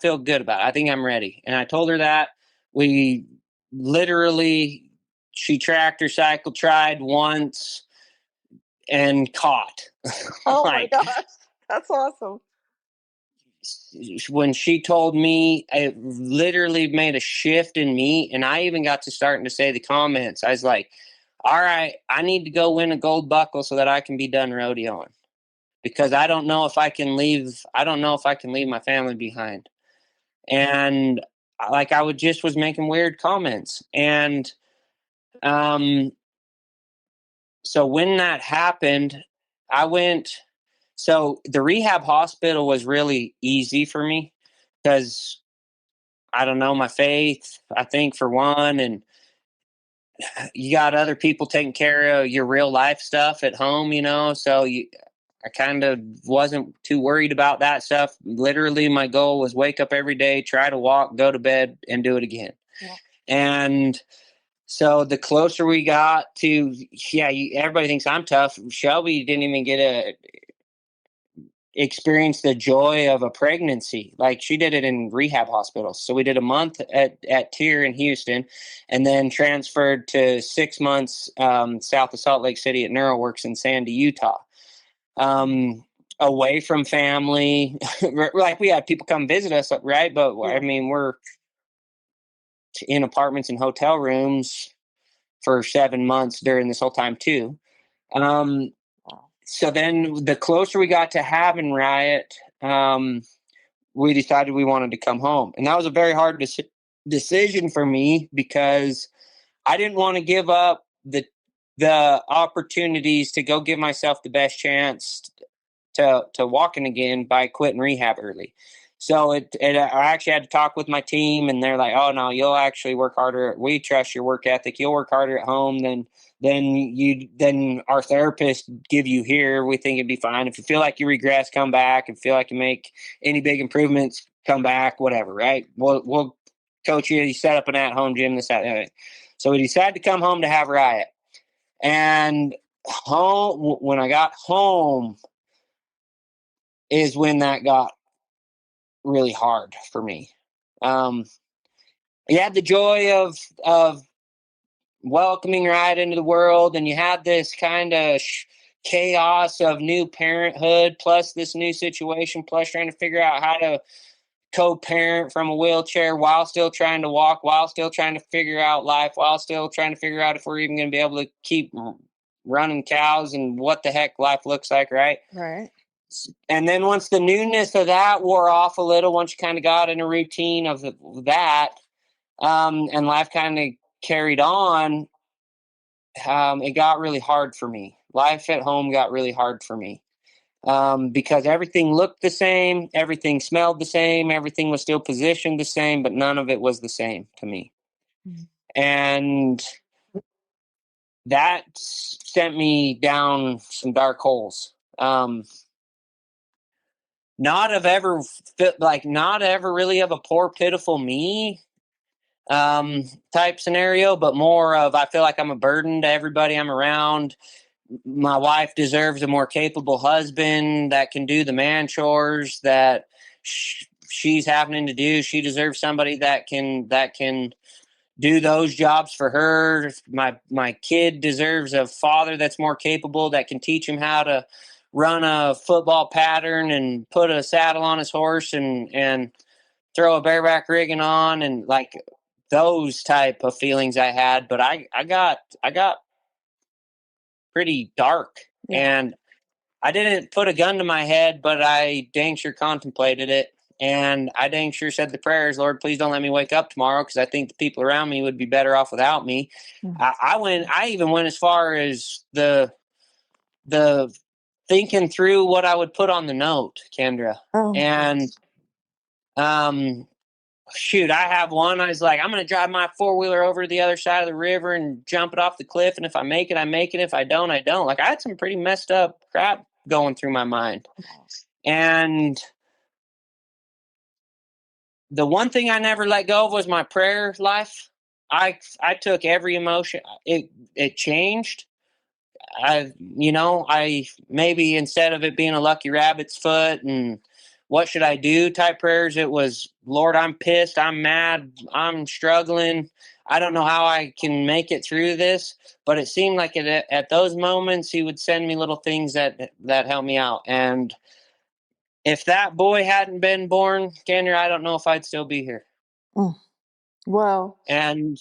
feel good about it. I think I'm ready. And I told her that. We literally, she tracked her cycle, tried once, and caught. Oh Like, my gosh, that's awesome. when she told me, it literally made a shift in me. And I even got to starting to say the comments. I was like, all right, I need to go win a gold buckle so that I can be done rodeoing, because I don't know if I can leave my family behind. And like, I was making weird comments. And so when that happened, so the rehab hospital was really easy for me, because I don't know, my faith, I think, for one, and you got other people taking care of your real life stuff at home, so I kind of wasn't too worried about that stuff. Literally, my goal was wake up every day, try to walk, go to bed, and do it again. Yeah. And so the closer we got to, everybody thinks I'm tough. Shelby didn't even get to experience the joy of a pregnancy. Like, she did it in rehab hospitals. So we did a month at Tier in Houston, and then transferred to 6 months south of Salt Lake City at NeuroWorks in Sandy, Utah. Away from family. Like, we had people come visit us, right? But I mean, we're in apartments and hotel rooms for 7 months during this whole time too. So then the closer we got to having Riot, we decided we wanted to come home. And that was a very hard decision for me, because I didn't want to give up the opportunities to go give myself the best chance to walking again by quitting rehab early. So I actually had to talk with my team, and they're like, oh no, you'll actually work harder. We trust your work ethic. You'll work harder at home than our therapists give you here. We think it'd be fine. If you feel like you regress, come back. If you feel like you make any big improvements, come back, whatever, right? We'll coach you. You set up an at-home gym, this, that. So we decided to come home to have Riot. And when I got home is when that got really hard for me. You had the joy of welcoming Riot into the world, and you had this kind of chaos of new parenthood, plus this new situation, plus trying to figure out how to co-parent from a wheelchair while still trying to walk, while still trying to figure out life, while still trying to figure out if we're even going to be able to keep running cows and what the heck life looks like, right? Right. And then once the newness of that wore off a little, once you kind of got in a routine of that, and life kind of carried on, it got really hard for me. Life at home got really hard for me. Because everything looked the same, everything smelled the same, everything was still positioned the same, but none of it was the same to me. Mhm. And that sent me down some dark holes. Not ever really of a poor, pitiful me type scenario, but more of I feel like I'm a burden to everybody I'm around. My wife deserves a more capable husband that can do the man chores that she's having to do. She deserves somebody that can do those jobs for her. My kid deserves a father that's more capable that can teach him how to run a football pattern and put a saddle on his horse and throw a bareback rigging on, and like those type of feelings I had. But I got pretty dark, Yeah. and I didn't put a gun to my head, but I dang sure contemplated it. And I dang sure said the prayers, Lord, please don't let me wake up tomorrow, because I think the people around me would be better off without me. Mm. I even went as far as the thinking through what I would put on the note, Kendra. Oh. And shoot, I have one. I was like, I'm going to drive my four-wheeler over to the other side of the river and jump it off the cliff. And if I make it, I make it. If I don't, I don't. Like, I had some pretty messed up crap going through my mind. And the one thing I never let go of was my prayer life. I took every emotion. It changed. I maybe instead of it being a lucky rabbit's foot and what should I do type prayers, it was, Lord, I'm pissed, I'm mad, I'm struggling. I don't know how I can make it through this. But it seemed like at those moments, he would send me little things that helped me out. And if that boy hadn't been born, Kendra, I don't know if I'd still be here. Mm. Well, And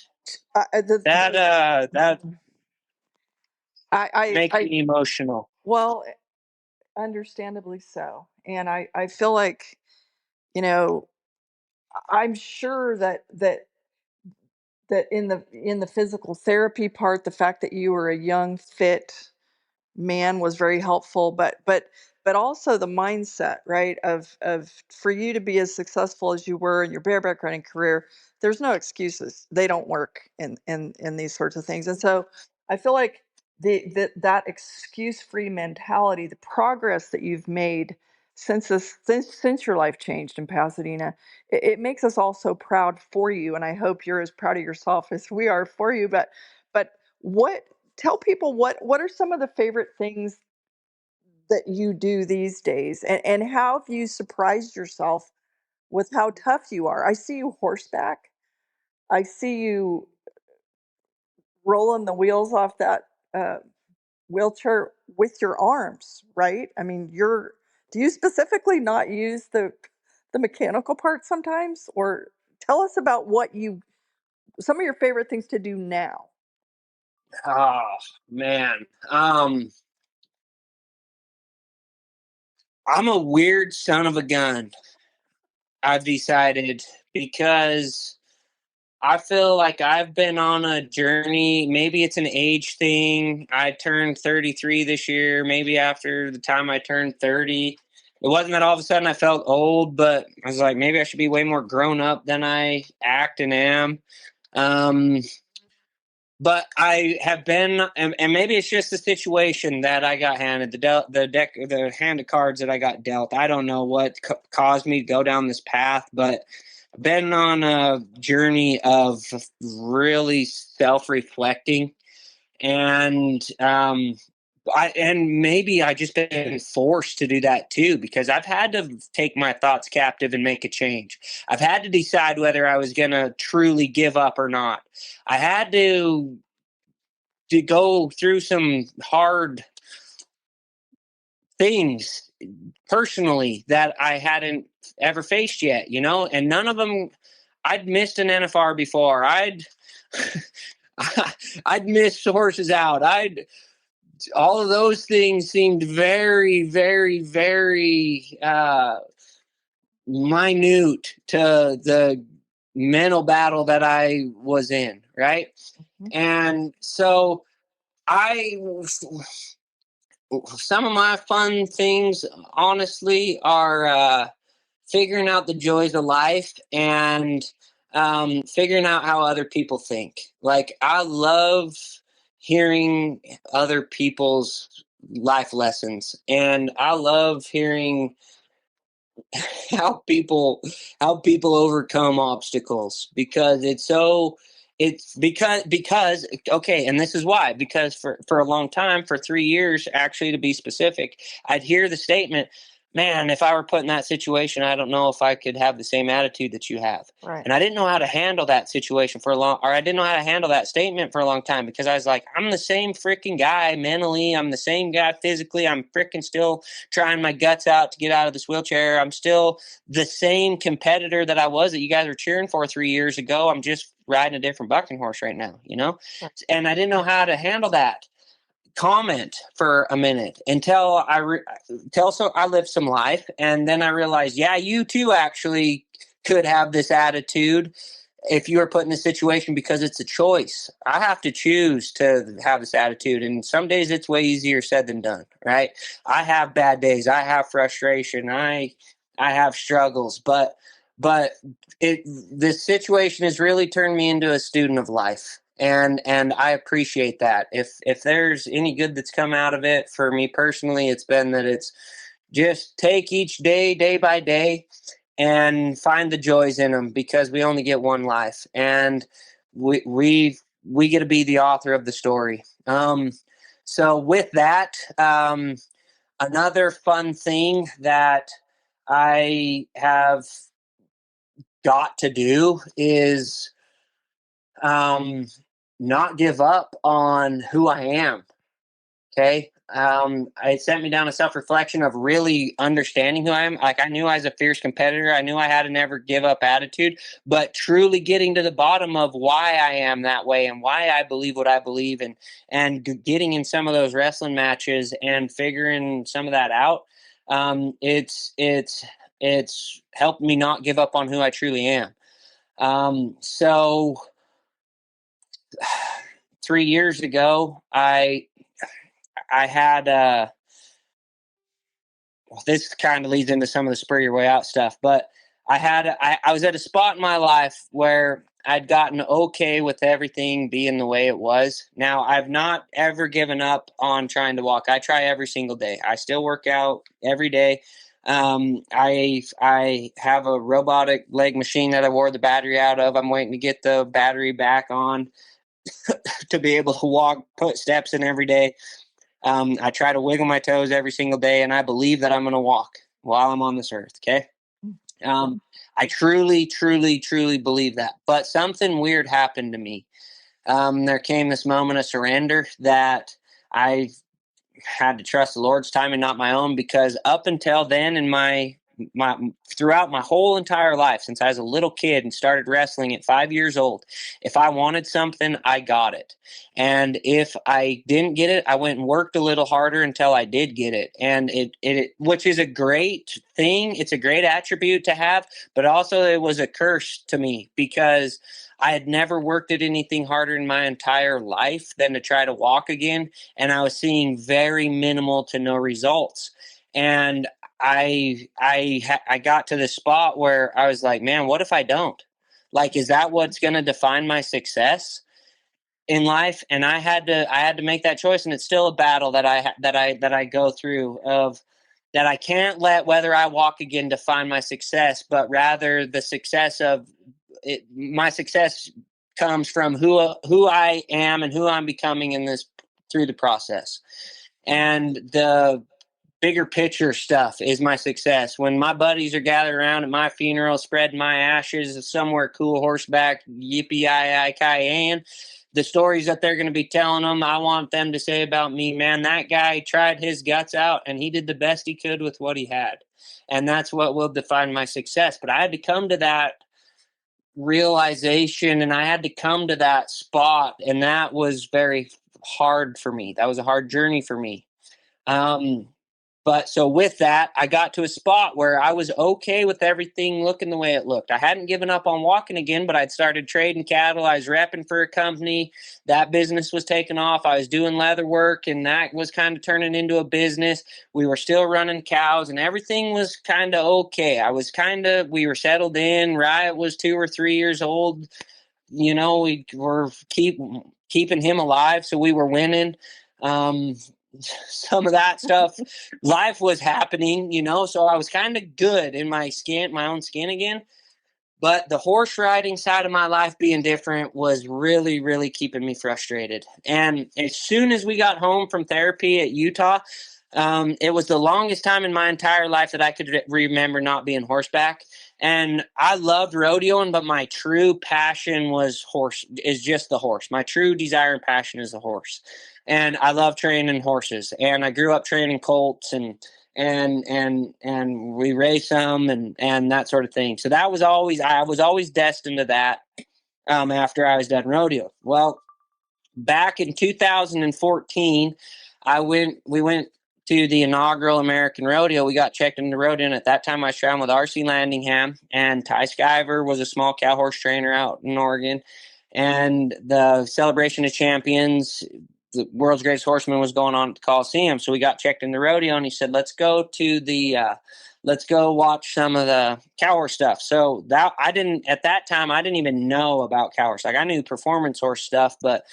the, that makes I me emotional. well, understandably so. And I feel like, you know, I'm sure that in the physical therapy part, the fact that you were a young, fit man was very helpful, but also the mindset, right, of for you to be as successful as you were in your bareback running career. There's no excuses, they don't work in these sorts of things. And so I feel like that excuse free mentality, the progress that you've made since your life changed in Pasadena, it makes us all so proud for you, and I hope you're as proud of yourself as we are for you. But what tell people what are some of the favorite things that you do these days, and how have you surprised yourself with how tough you are? I see you horseback. I see you rolling the wheels off that uh, wheelchair with your arms, right? I mean, do you specifically not use the mechanical part sometimes? Or tell us about some of your favorite things to do now. Oh man. I'm a weird son of a gun, I've decided, because I feel like I've been on a journey. Maybe it's an age thing. I turned 33 this year. Maybe after the time I turned 30, it wasn't that all of a sudden I felt old, but I was like, maybe I should be way more grown up than I act and am. Um, but I have been, and maybe it's just the situation that I got handed, the hand of cards that I got dealt. I don't know what caused me to go down this path, but I've been on a journey of really self-reflecting, and maybe I just been forced to do that too, because I've had to take my thoughts captive and make a change. I've had to decide whether I was going to truly give up or not. I had to go through some hard things personally that I hadn't ever faced yet, you know, and none of them. I'd missed an NFR before. I'd missed horses out. All of those things seemed very, very, very minute to the mental battle that I was in, right? And so some of my fun things, honestly, are figuring out the joys of life and figuring out how other people think. Like, I love hearing other people's life lessons, and I love hearing how people overcome obstacles, because it's okay, and this is why, because for a long time, for 3 years actually, to be specific, I'd hear the statement, man, if I were put in that situation, I don't know if I could have the same attitude that you have. Right. And I didn't know how to handle that situation I didn't know how to handle that statement for a long time, because I was like, I'm the same freaking guy mentally, I'm the same guy physically, I'm freaking still trying my guts out to get out of this wheelchair. I'm still the same competitor that I was that you guys were cheering for 3 years ago. I'm just riding a different bucking horse right now, you know? Right. And I didn't know how to handle that comment for a minute until I lived some life, and then I realized, yeah, you too actually could have this attitude if you are put in a situation, because it's a choice. I have to choose to have this attitude, and some days it's way easier said than done, right? I have bad days, I have frustration, I have struggles, but this situation has really turned me into a student of life. And I appreciate that. If there's any good that's come out of it for me personally, it's been that it's just take each day, day by day, and find the joys in them, because we only get one life, and we get to be the author of the story. So with that, another fun thing that I have got to do is not give up on who I am. Okay. It sent me down a self-reflection of really understanding who I am. Like, I knew I was a fierce competitor. I knew I had a never give up attitude, but truly getting to the bottom of why I am that way and why I believe what I believe, and getting in some of those wrestling matches and figuring some of that out. It's helped me not give up on who I truly am. So 3 years ago, I had this kind of leads into some of the spur your way out stuff, but I was at a spot in my life where I'd gotten okay with everything being the way it was. Now, I've not ever given up on trying to walk. I try every single day. I still work out every day. I have a robotic leg machine that I wore the battery out of. I'm waiting to get the battery back on to be able to walk, put steps in every day. I try to wiggle my toes every single day, and I believe that I'm going to walk while I'm on this earth. Okay. I truly, truly, truly believe that. But something weird happened to me. There came this moment of surrender that I had to trust the Lord's time and not my own, because up until then, in my throughout my whole entire life, since I was a little kid and started wrestling at 5 years old, if I wanted something, I got it. And if I didn't get it, I went and worked a little harder until I did get it. And it which is a great thing. It's a great attribute to have, but also it was a curse to me, because I had never worked at anything harder in my entire life than to try to walk again. And I was seeing very minimal to no results. And I got to this spot where I was like, man, what if I don't? Like, is that what's going to define my success in life? And I had to make that choice. And it's still a battle that I go through, of that I can't let whether I walk again define my success, but rather the success of it. My success comes from who I am and who I'm becoming in this through the process. And the bigger picture stuff is my success. When my buddies are gathered around at my funeral, spreading my ashes somewhere cool, horseback, yippee-yi-yi, cayenne, the stories that they're going to be telling them, I want them to say about me, man, that guy tried his guts out and he did the best he could with what he had. And that's what will define my success. But I had to come to that realization, and I had to come to that spot, and that was very hard for me. That was a hard journey for me. But so with that, I got to a spot where I was okay with everything looking the way it looked. I hadn't given up on walking again, but I'd started trading cattle. I was repping for a company. That business was taking off. I was doing leather work, and that was kind of turning into a business. We were still running cows, and everything was kind of okay. We were settled in. Riot was 2 or 3 years old. You know, we were keeping him alive, so we were winning. Some of that stuff, life was happening, you know, so I was kind of good in my own skin again. But the horse riding side of my life being different was really, really keeping me frustrated. And as soon as we got home from therapy at Utah, it was the longest time in my entire life that I could remember not being horseback. And I loved rodeoing, but my true passion is just the horse. My true desire and passion is the horse. And I love training horses. And I grew up training colts and we race them and that sort of thing. So I was always destined to that after I was done rodeo. Well, back in 2014, we went to the inaugural American Rodeo. We got checked into rodeo, and at that time I was traveling with R.C. Landingham, and Ty Skyver was a small cow horse trainer out in Oregon. And the Celebration of Champions, the world's greatest horseman, was going on at the Coliseum. So we got checked in the rodeo, and he said, let's go watch some of the cow horse stuff. So at that time, I didn't even know about cow horse. Like, I knew performance horse stuff, but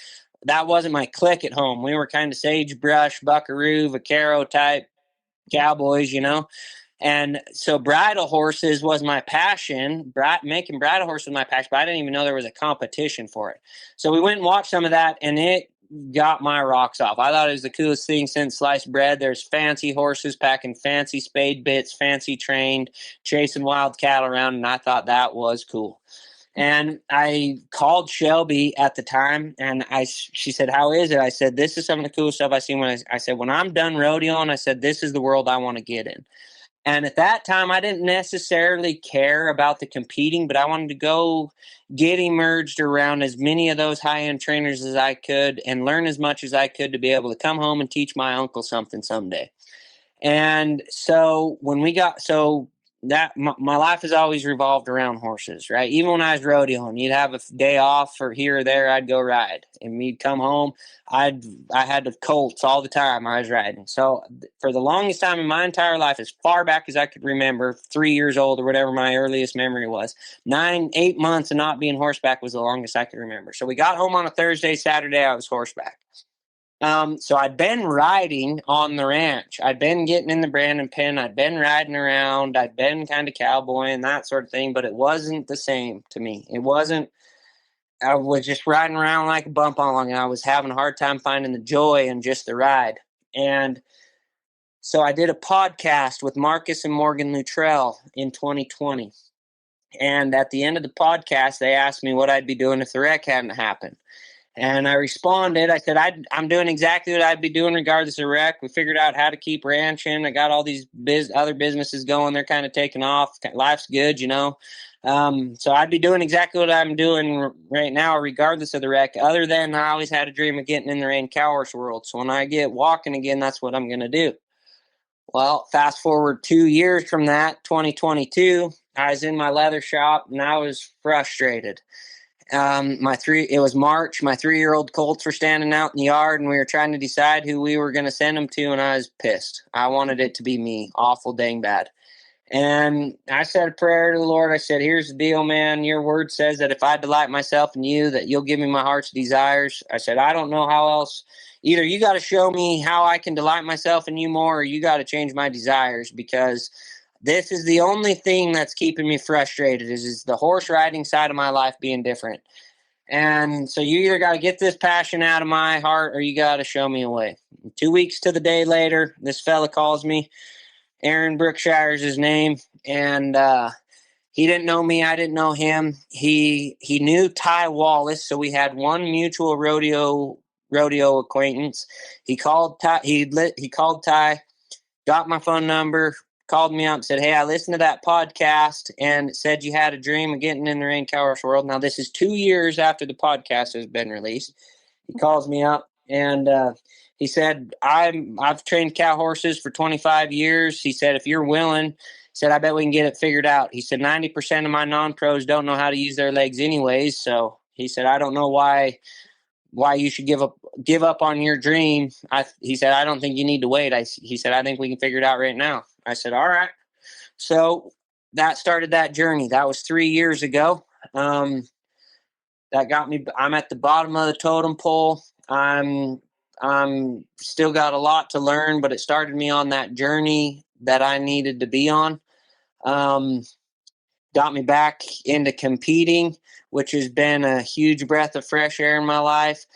that wasn't my clique at home. We were kind of sagebrush, buckaroo, vaquero type cowboys, you know? And so bridle horses was my passion. Making bridle horses was my passion, but I didn't even know there was a competition for it. So we went and watched some of that, and it got my rocks off. I thought it was the coolest thing since sliced bread. There's fancy horses packing fancy spade bits, fancy trained, chasing wild cattle around, and I thought that was cool. And I called Shelby at the time, and she said, how is it? I said, this is some of the coolest stuff I've seen. I said, when I'm done rodeoing, I said, this is the world I want to get in. And at that time, I didn't necessarily care about the competing, but I wanted to go get emerged around as many of those high-end trainers as I could and learn as much as I could to be able to come home and teach my uncle something someday. And so my life has always revolved around horses, right? Even when I was rodeoing, you'd have a day off or here or there, I'd go ride, and we'd come home. I had the colts all the time I was riding. So for the longest time in my entire life, as far back as I could remember, 3 years old or whatever my earliest memory was, 8 months of not being horseback was the longest I could remember. So we got home on a Thursday, Saturday, I was horseback. So I'd been riding on the ranch. I'd been getting in the branding pen. I'd been riding around. I'd been kind of cowboying, that sort of thing, but it wasn't the same to me. I was just riding around like a bump along, and I was having a hard time finding the joy in just the ride. And so I did a podcast with Marcus and Morgan Luttrell in 2020. And at the end of the podcast, they asked me what I'd be doing if the wreck hadn't happened. And I responded, I said, I'm doing exactly what I'd be doing regardless of wreck. We figured out how to keep ranching. I got all these other businesses going. They're kind of taking off. Life's good, you know. So I'd be doing exactly what I'm doing right now, regardless of the wreck, other than I always had a dream of getting in the rein cow horse world. So when I get walking again, that's what I'm going to do. Well, fast forward 2 years from that, 2022, I was in my leather shop, and I was frustrated. It was March. My 3-year-old colts were standing out in the yard, and we were trying to decide who we were going to send them to, and I was pissed. I wanted it to be me. Awful dang bad. And I said a prayer to the Lord. I said, here's the deal, man. Your word says that if I delight myself in you, that you'll give me my heart's desires. I said, I don't know how else. Either you got to show me how I can delight myself in you more, or you got to change my desires, because this is the only thing that's keeping me frustrated is the horse riding side of my life being different. And so you either got to get this passion out of my heart, or you got to show me a way. 2 weeks to the day later, this fella calls me. Aaron Brookshire is his name. And He didn't know me. I didn't know him. He knew Ty Wallace, so we had one mutual rodeo acquaintance. He called Ty. He called Ty, got my phone number, called me up, and said, "Hey, I listened to that podcast, and it said you had a dream of getting in the Rain Cow Horse world." Now, this is 2 years after the podcast has been released. He calls me up, and he said, I've trained cow horses for 25 years. He said, if you're willing, he said, I bet we can get it figured out. He said, 90% of my non-pros don't know how to use their legs anyways. So he said, I don't know why you should give up on your dream. He said, I don't think you need to wait. He said, I think we can figure it out right now. I said, all right. So that started that journey. That was 3 years ago. That got me. I'm at the bottom of the totem pole. I'm still got a lot to learn, but it started me on that journey that I needed to be on. Got me back into competing, which has been a huge breath of fresh air in my life.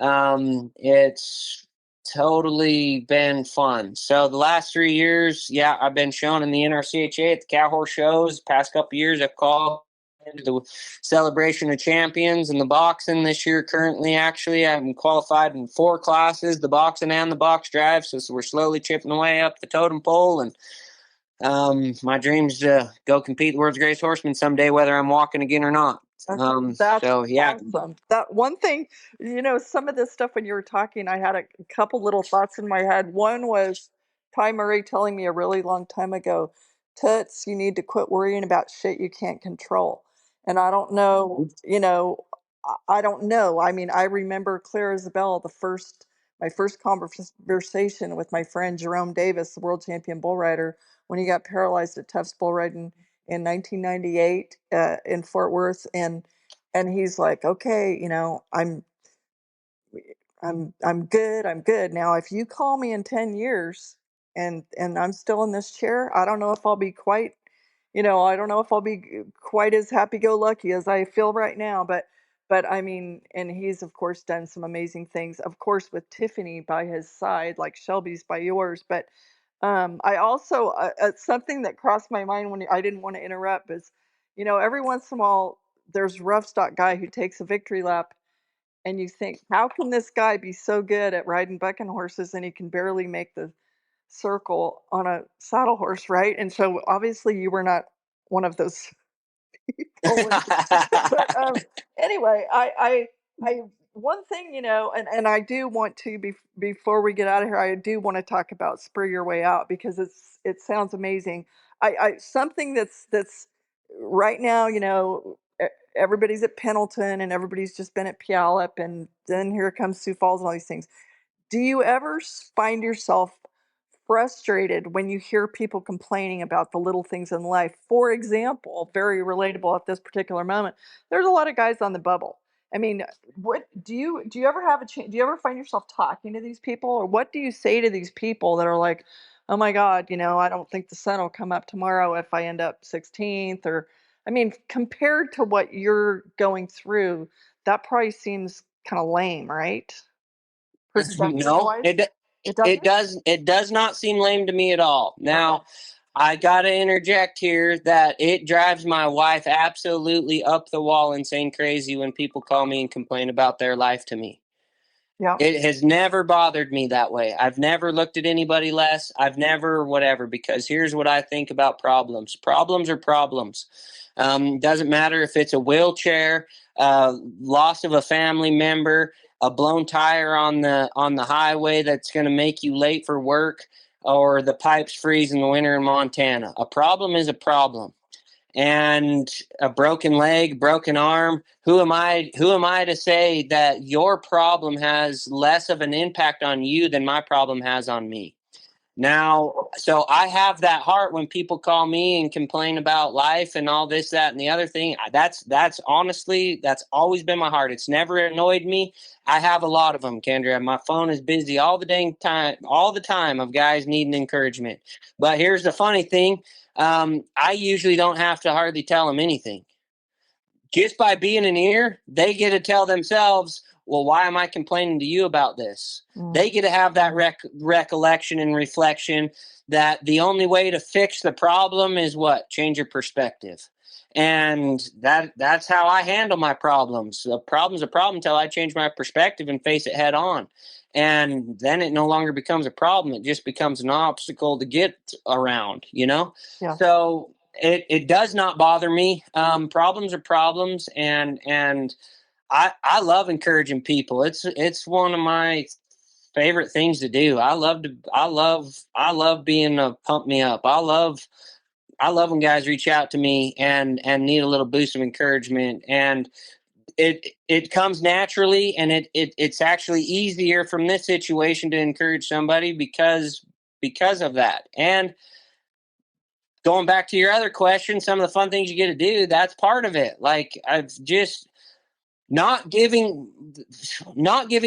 It's totally been fun. So the last 3 years, yeah, I've been shown in the NRCHA at the cow horse shows. Past couple years, I've called into the celebration of champions and the boxing this year. Currently, actually, I'm qualified in 4 classes, the boxing and the box drive. So we're slowly chipping away up the totem pole, and my dream's to go compete the world's greatest horseman someday, whether I'm walking again or not. That's So yeah. awesome. That one thing, some of this stuff when you were talking, I had a couple little thoughts in my head. One was Ty Murray telling me a really long time ago, Toots, you need to quit worrying about shit you can't control. And I don't know, I don't know. I mean, I remember clear as a bell my first conversation with my friend Jerome Davis, the world champion bull rider, when he got paralyzed at Tufts Bull Riding in 1998 in Fort Worth, and he's like, okay, I'm good. I'm good. Now, if you call me in 10 years and I'm still in this chair, I don't know if I'll be quite, I don't know if I'll be quite as happy-go-lucky as I feel right now. But I mean, and he's of course done some amazing things, of course, with Tiffany by his side, like Shelby's by yours. But I also something that crossed my mind when I didn't want to interrupt is, every once in a while there's a rough stock guy who takes a victory lap, and you think, how can this guy be so good at riding bucking horses and he can barely make the circle on a saddle horse, right? And so obviously you were not one of those people. But anyway, I one thing, and I do want to before we get out of here, I do want to talk about Spur Your Way Out, because it sounds amazing. I something that's right now, everybody's at Pendleton and everybody's just been at Puyallup, and then here comes Sioux Falls and all these things. Do you ever find yourself frustrated when you hear people complaining about the little things in life? For example, very relatable at this particular moment, there's a lot of guys on the bubble. I mean, what do you ever have a chance? Do you ever find yourself talking to these people, or what do you say to these people that are like, oh my God, I don't think the sun will come up tomorrow if I end up 16th? Or, I mean, compared to what you're going through, that probably seems kind of lame, right? Perspective No, wise, it it doesn't. does not seem lame to me at all. Now, Okay. I got to interject here that it drives my wife absolutely up the wall insane crazy when people call me and complain about their life to me. Yeah. It has never bothered me that way. I've never looked at anybody less. I've never whatever, because here's what I think about problems. Problems are problems. Doesn't matter if it's a wheelchair, loss of a family member, a blown tire on the highway that's going to make you late for work, or the pipes freeze in the winter in Montana. A problem is a problem. And a broken leg, broken arm, who am I to say that your problem has less of an impact on you than my problem has on me? Now, so I have that heart when people call me and complain about life and all this, that, and the other thing. That's honestly, that's always been my heart. It's never annoyed me. I have a lot of them, Kendra. My phone is busy all the time of guys needing encouragement. But here's the funny thing. I usually don't have to hardly tell them anything. Just by being an ear, they get to tell themselves, well, why am I complaining to you about this? They get to have that recollection and reflection that the only way to fix the problem is what? Change your perspective. And that's how I handle my problems. A problem's a problem until I change my perspective and face it head on. And then it no longer becomes a problem. It just becomes an obstacle to get around, you know? Yeah. So it does not bother me. Problems are problems. And I love encouraging people. It's one of my favorite things to do. I love being a pump me up. I love when guys reach out to me and need a little boost of encouragement, and it comes naturally, and it's actually easier from this situation to encourage somebody because of that. And going back to your other question, some of the fun things you get to do, that's part of it. Like, I've just not giving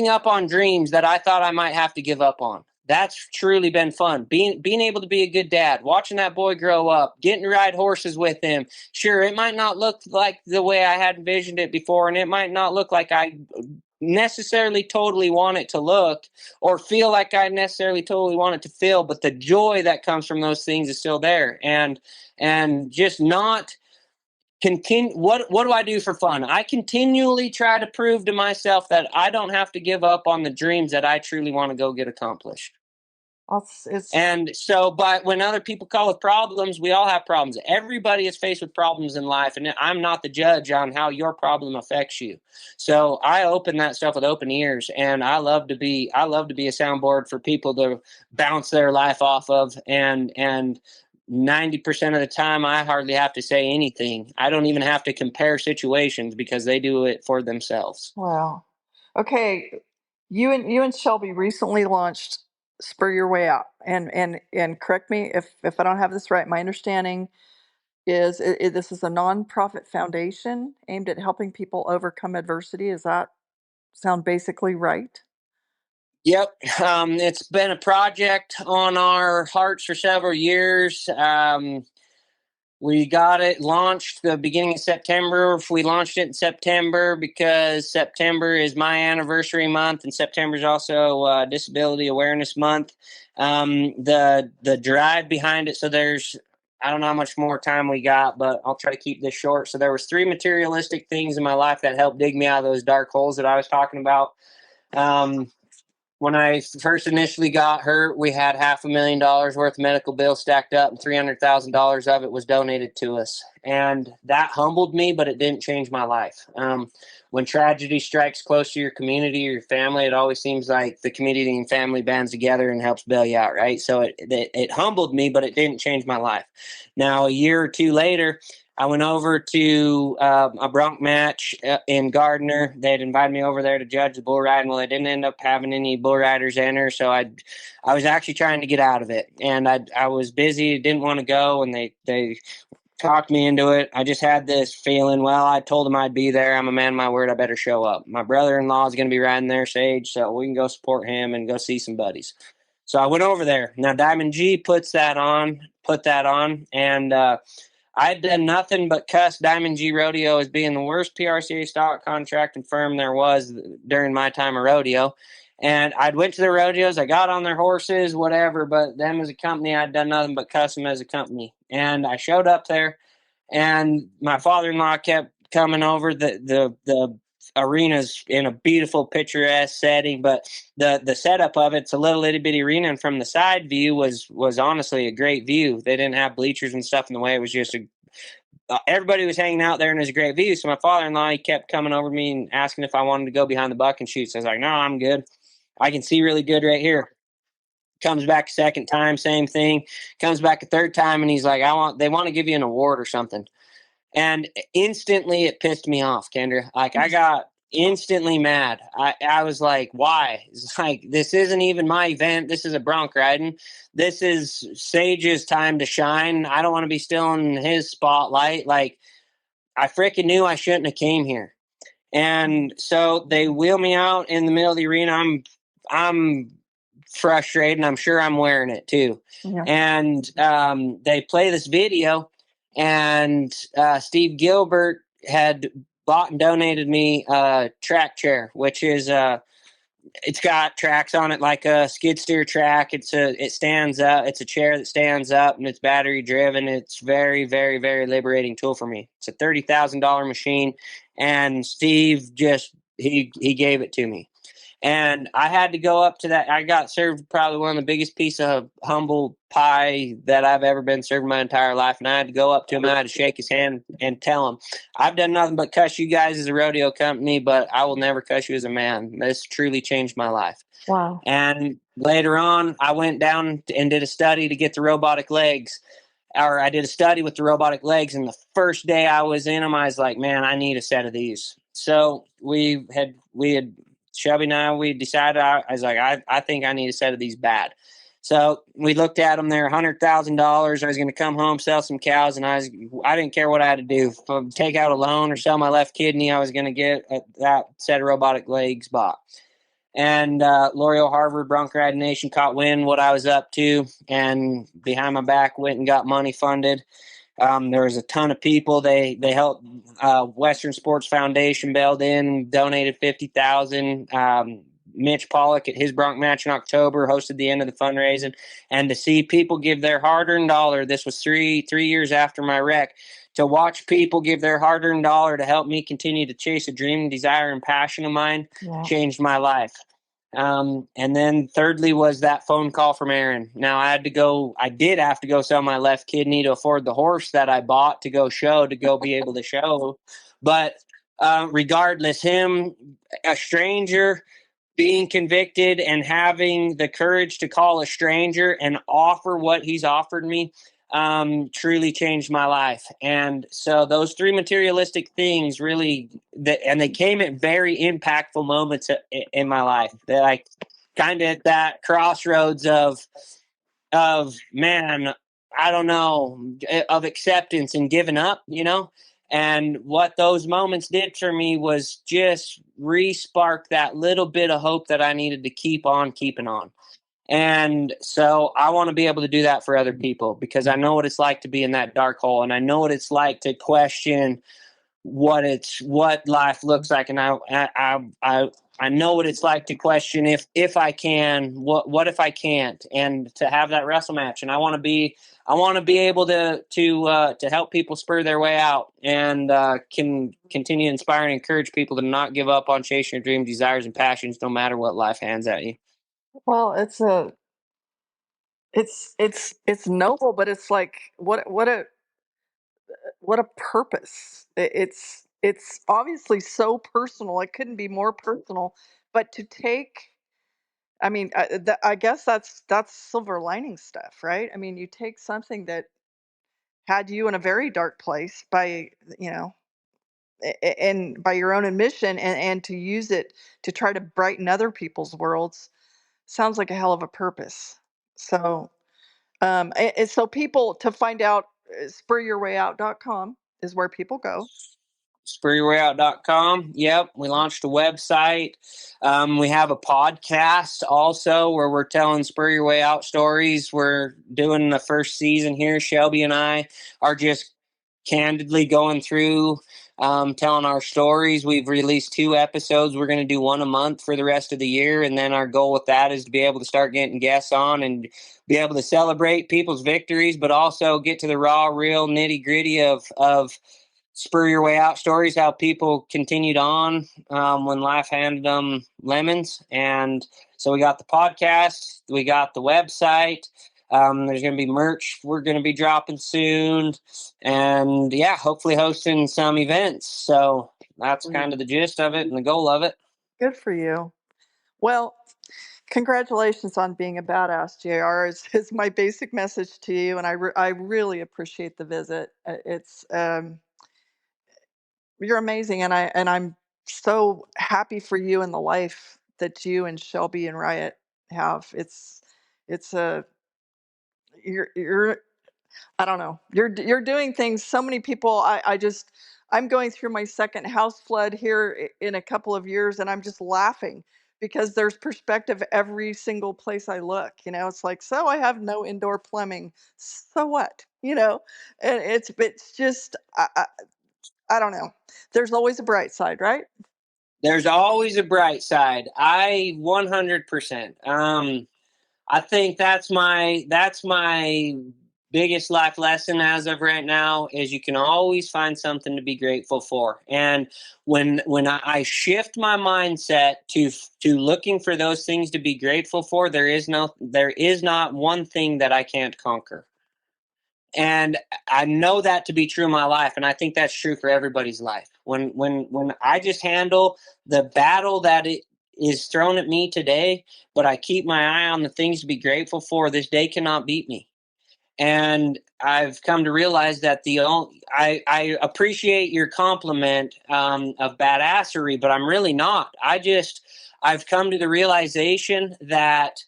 up on dreams that I thought I might have to give up on. That's truly been fun. Being able to be a good dad, watching that boy grow up, getting to ride horses with him. Sure, it might not look like the way I had envisioned it before, and it might not look like I necessarily totally want it to look or feel like I necessarily totally want it to feel, but the joy that comes from those things is still there. And just not continue. What do I do for fun? I continually try to prove to myself that I don't have to give up on the dreams that I truly want to go get accomplished. It's And so, but when other people call it problems, we all have problems. Everybody is faced with problems in life, and I'm not the judge on how your problem affects you. So I open that stuff with open ears, and I love to be a soundboard for people to bounce their life off of. And 90% of the time, I hardly have to say anything. I don't even have to compare situations because they do it for themselves. wow. Okay, you and Shelby recently launched Spur Your Way Out, and correct me if I don't have this right. My understanding is this is a nonprofit foundation aimed at helping people overcome adversity. Does that sound basically right? Yep. It's been a project on our hearts for several years. We got it launched the beginning of September. We launched it in September because September is my anniversary month, and September is also Disability Awareness Month. The drive behind it. So I don't know how much more time we got, but I'll try to keep this short. So there was 3 materialistic things in my life that helped dig me out of those dark holes that I was talking about. When I first initially got hurt, we had $500,000 worth of medical bills stacked up, and $300,000 of it was donated to us. And that humbled me, but it didn't change my life. When tragedy strikes close to your community or your family, it always seems like the community and family bands together and helps bail you out, right? So it humbled me, but it didn't change my life. Now, a year or two later, I went over to a bronc match in Gardner. They had invited me over there to judge the bull riding. Well, they didn't end up having any bull riders enter, so I was actually trying to get out of it, and I was busy, didn't want to go, and they talked me into it. I just had this feeling. Well, I told them I'd be there. I'm a man of my word. I better show up. My brother-in-law is going to be riding their sage, so we can go support him and go see some buddies. So I went over there. Now Diamond G put that on, and I'd done nothing but cuss Diamond G Rodeo as being the worst PRCA stock contracting firm there was during my time of rodeo. And I'd went to their rodeos, I got on their horses, whatever, but them as a company, I'd done nothing but cuss them as a company. And I showed up there, and my father-in-law kept coming over. The arena's in a beautiful picturesque setting, but the setup of it's a little itty bitty arena, and from the side view was honestly a great view. They didn't have bleachers and stuff in the way. It was just everybody was hanging out there, and it was a great view. So my father-in-law, he kept coming over to me and asking if I wanted to go behind the buck and shoot. So I was like, no, I'm good. I can see really good right here. Comes back a second time, same thing. Comes back a third time, and he's like, they want to give you an award or something. And instantly it pissed me off, Kendra. Like, I got instantly mad. I was like, why? It's like, this isn't even my event. This is a bronc riding. This is Sage's time to shine. I don't want to be stealing his spotlight. Like, I freaking knew I shouldn't have came here. And so they wheel me out in the middle of the arena. I'm frustrated, and I'm sure I'm wearing it too. Yeah. And they play this video, and Steve Gilbert had bought and donated me a track chair, which is It's got tracks on it like a skid steer track. It stands up. It's a chair that stands up and it's battery driven. It's very, very, very liberating tool for me. It's a $30,000 machine, and Steve he gave it to me. And I had to go up to that. I got served probably one of the biggest piece of humble pie that I've ever been served in my entire life. And I had to go up to him. I had to shake his hand and tell him, I've done nothing but cuss you guys as a rodeo company, but I will never cuss you as a man. This truly changed my life. Wow. And later on, I went down and did a study to get the robotic legs. Or I did a study with the robotic legs, and the first day I was in them, I was like, man, I need a set of these. So we had Shelby and we decided, I was like, I think I need a set of these bad. So we looked at them. They're $100,000. I was going to come home, sell some cows, and I didn't care what I had to do. Take out a loan or sell my left kidney. I was going to get that set of robotic legs bought. And L'Oreal Harvard Bronc Ride Nation caught wind what I was up to, and behind my back went and got money funded. There was a ton of people. They helped Western Sports Foundation bailed in, donated $50,000. Mitch Pollock at his Bronc match in October hosted the end of the fundraising, and to see people give their hard-earned dollar. This was three years after my wreck. To watch people give their hard-earned dollar to help me continue to chase a dream, desire, and passion of mine changed my life. And then thirdly was that phone call from Aaron. Now I did have to go sell my left kidney to afford the horse that I bought to go be able to show. But regardless, him, a stranger, being convicted and having the courage to call a stranger and offer what he's offered me truly changed my life. And so those three materialistic things really, and they came at very impactful moments in my life, that I kind of at that crossroads of man, I don't know, of acceptance and giving up, and what those moments did for me was just re-spark that little bit of hope that I needed to keep on keeping on. And so I want to be able to do that for other people, because I know what it's like to be in that dark hole, and I know what it's like to question what life looks like. And I know what it's like to question if I can, what if I can't, and to have that wrestle match. And I want to be able to help people spur their way out, and can continue to inspire and encourage people to not give up on chasing your dreams, desires, and passions, no matter what life hands at you. Well, it's noble, but it's like what a purpose. It's obviously so personal. It couldn't be more personal, but to take, I mean, I guess that's silver lining stuff, right? I mean, you take something that had you in a very dark place by, and by your own admission, and to use it to try to brighten other people's worlds, sounds like a hell of a purpose. So, and so people, to find out, spuryourwayout.com is where people go. SpurYourWayOut.com. Yep, we launched a website. We have a podcast also where we're telling Spur Your Way Out stories. We're doing the first season here. Shelby and I are just candidly going through telling our stories. We've released 2 episodes. We're going to do 1 a month for the rest of the year, and then our goal with that is to be able to start getting guests on and be able to celebrate people's victories, but also get to the raw, real, nitty gritty of Spur Your Way Out stories, how people continued on when life handed them lemons. And so we got the podcast, we got the website. There's going to be merch we're going to be dropping soon, and yeah, hopefully hosting some events. So that's kind of the gist of it and the goal of it. Good for you. Well, congratulations on being a badass, JR, is my basic message to you. And I really appreciate the visit. It's, you're amazing. And I'm so happy for you and the life that you and Shelby and Riot have. It's you're I don't know. You're doing things. So many people. I'm going through my second house flood here in a couple of years, and I'm just laughing because there's perspective every single place I look. It's like, so I have no indoor plumbing. So what? And it's just I don't know. There's always a bright side, right? There's always a bright side. 100%. I think that's my biggest life lesson as of right now is you can always find something to be grateful for. And when I shift my mindset to looking for those things to be grateful for, there is not one thing that I can't conquer. And I know that to be true in my life, and I think that's true for everybody's life. When I just handle the battle that it is thrown at me today, but I keep my eye on the things to be grateful for, this day cannot beat me. And I've come to realize that I appreciate your compliment of badassery, but I'm really not. I've come to the realization that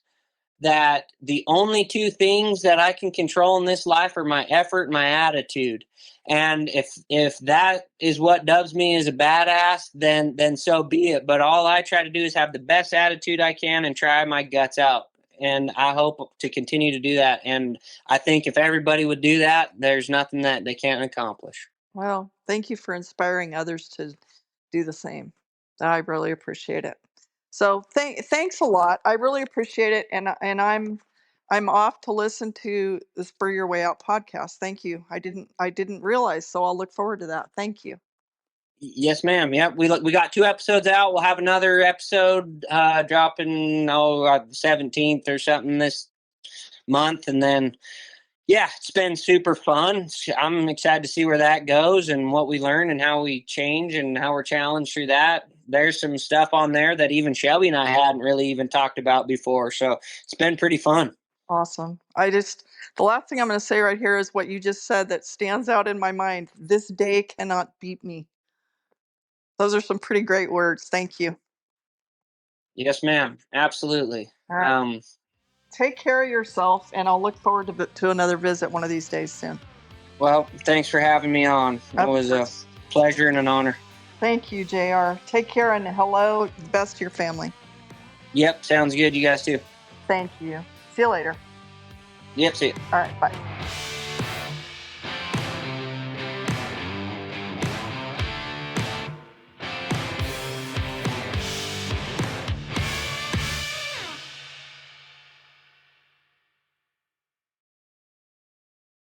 the only two things that I can control in this life are my effort and my attitude. And if that is what dubs me as a badass, then so be it. But all I try to do is have the best attitude I can and try my guts out. And I hope to continue to do that. And I think if everybody would do that, there's nothing that they can't accomplish. Well, thank you for inspiring others to do the same. I really appreciate it. So thanks a lot. I really appreciate it, and I'm off to listen to the Spur Your Way Out podcast. Thank you. I didn't realize, so I'll look forward to that. Thank you. Yes, ma'am. Yep, we got 2 episodes out. We'll have another episode dropping 17th or something this month, and then yeah, it's been super fun. I'm excited to see where that goes and what we learn and how we change and how we're challenged through that. There's some stuff on there that even Shelby and I hadn't really even talked about before, so it's been pretty fun. Awesome. The last thing I'm going to say right here is what you just said that stands out in my mind. This day cannot beat me. Those are some pretty great words. Thank you. Yes, ma'am. Absolutely. All right. Take care of yourself, and I'll look forward to another visit one of these days soon. Well, thanks for having me on. It was a pleasure and an honor. Thank you, JR. Take care, and hello, best to your family. Yep, sounds good. You guys too. Thank you. See you later. Yep, see you. All right, bye.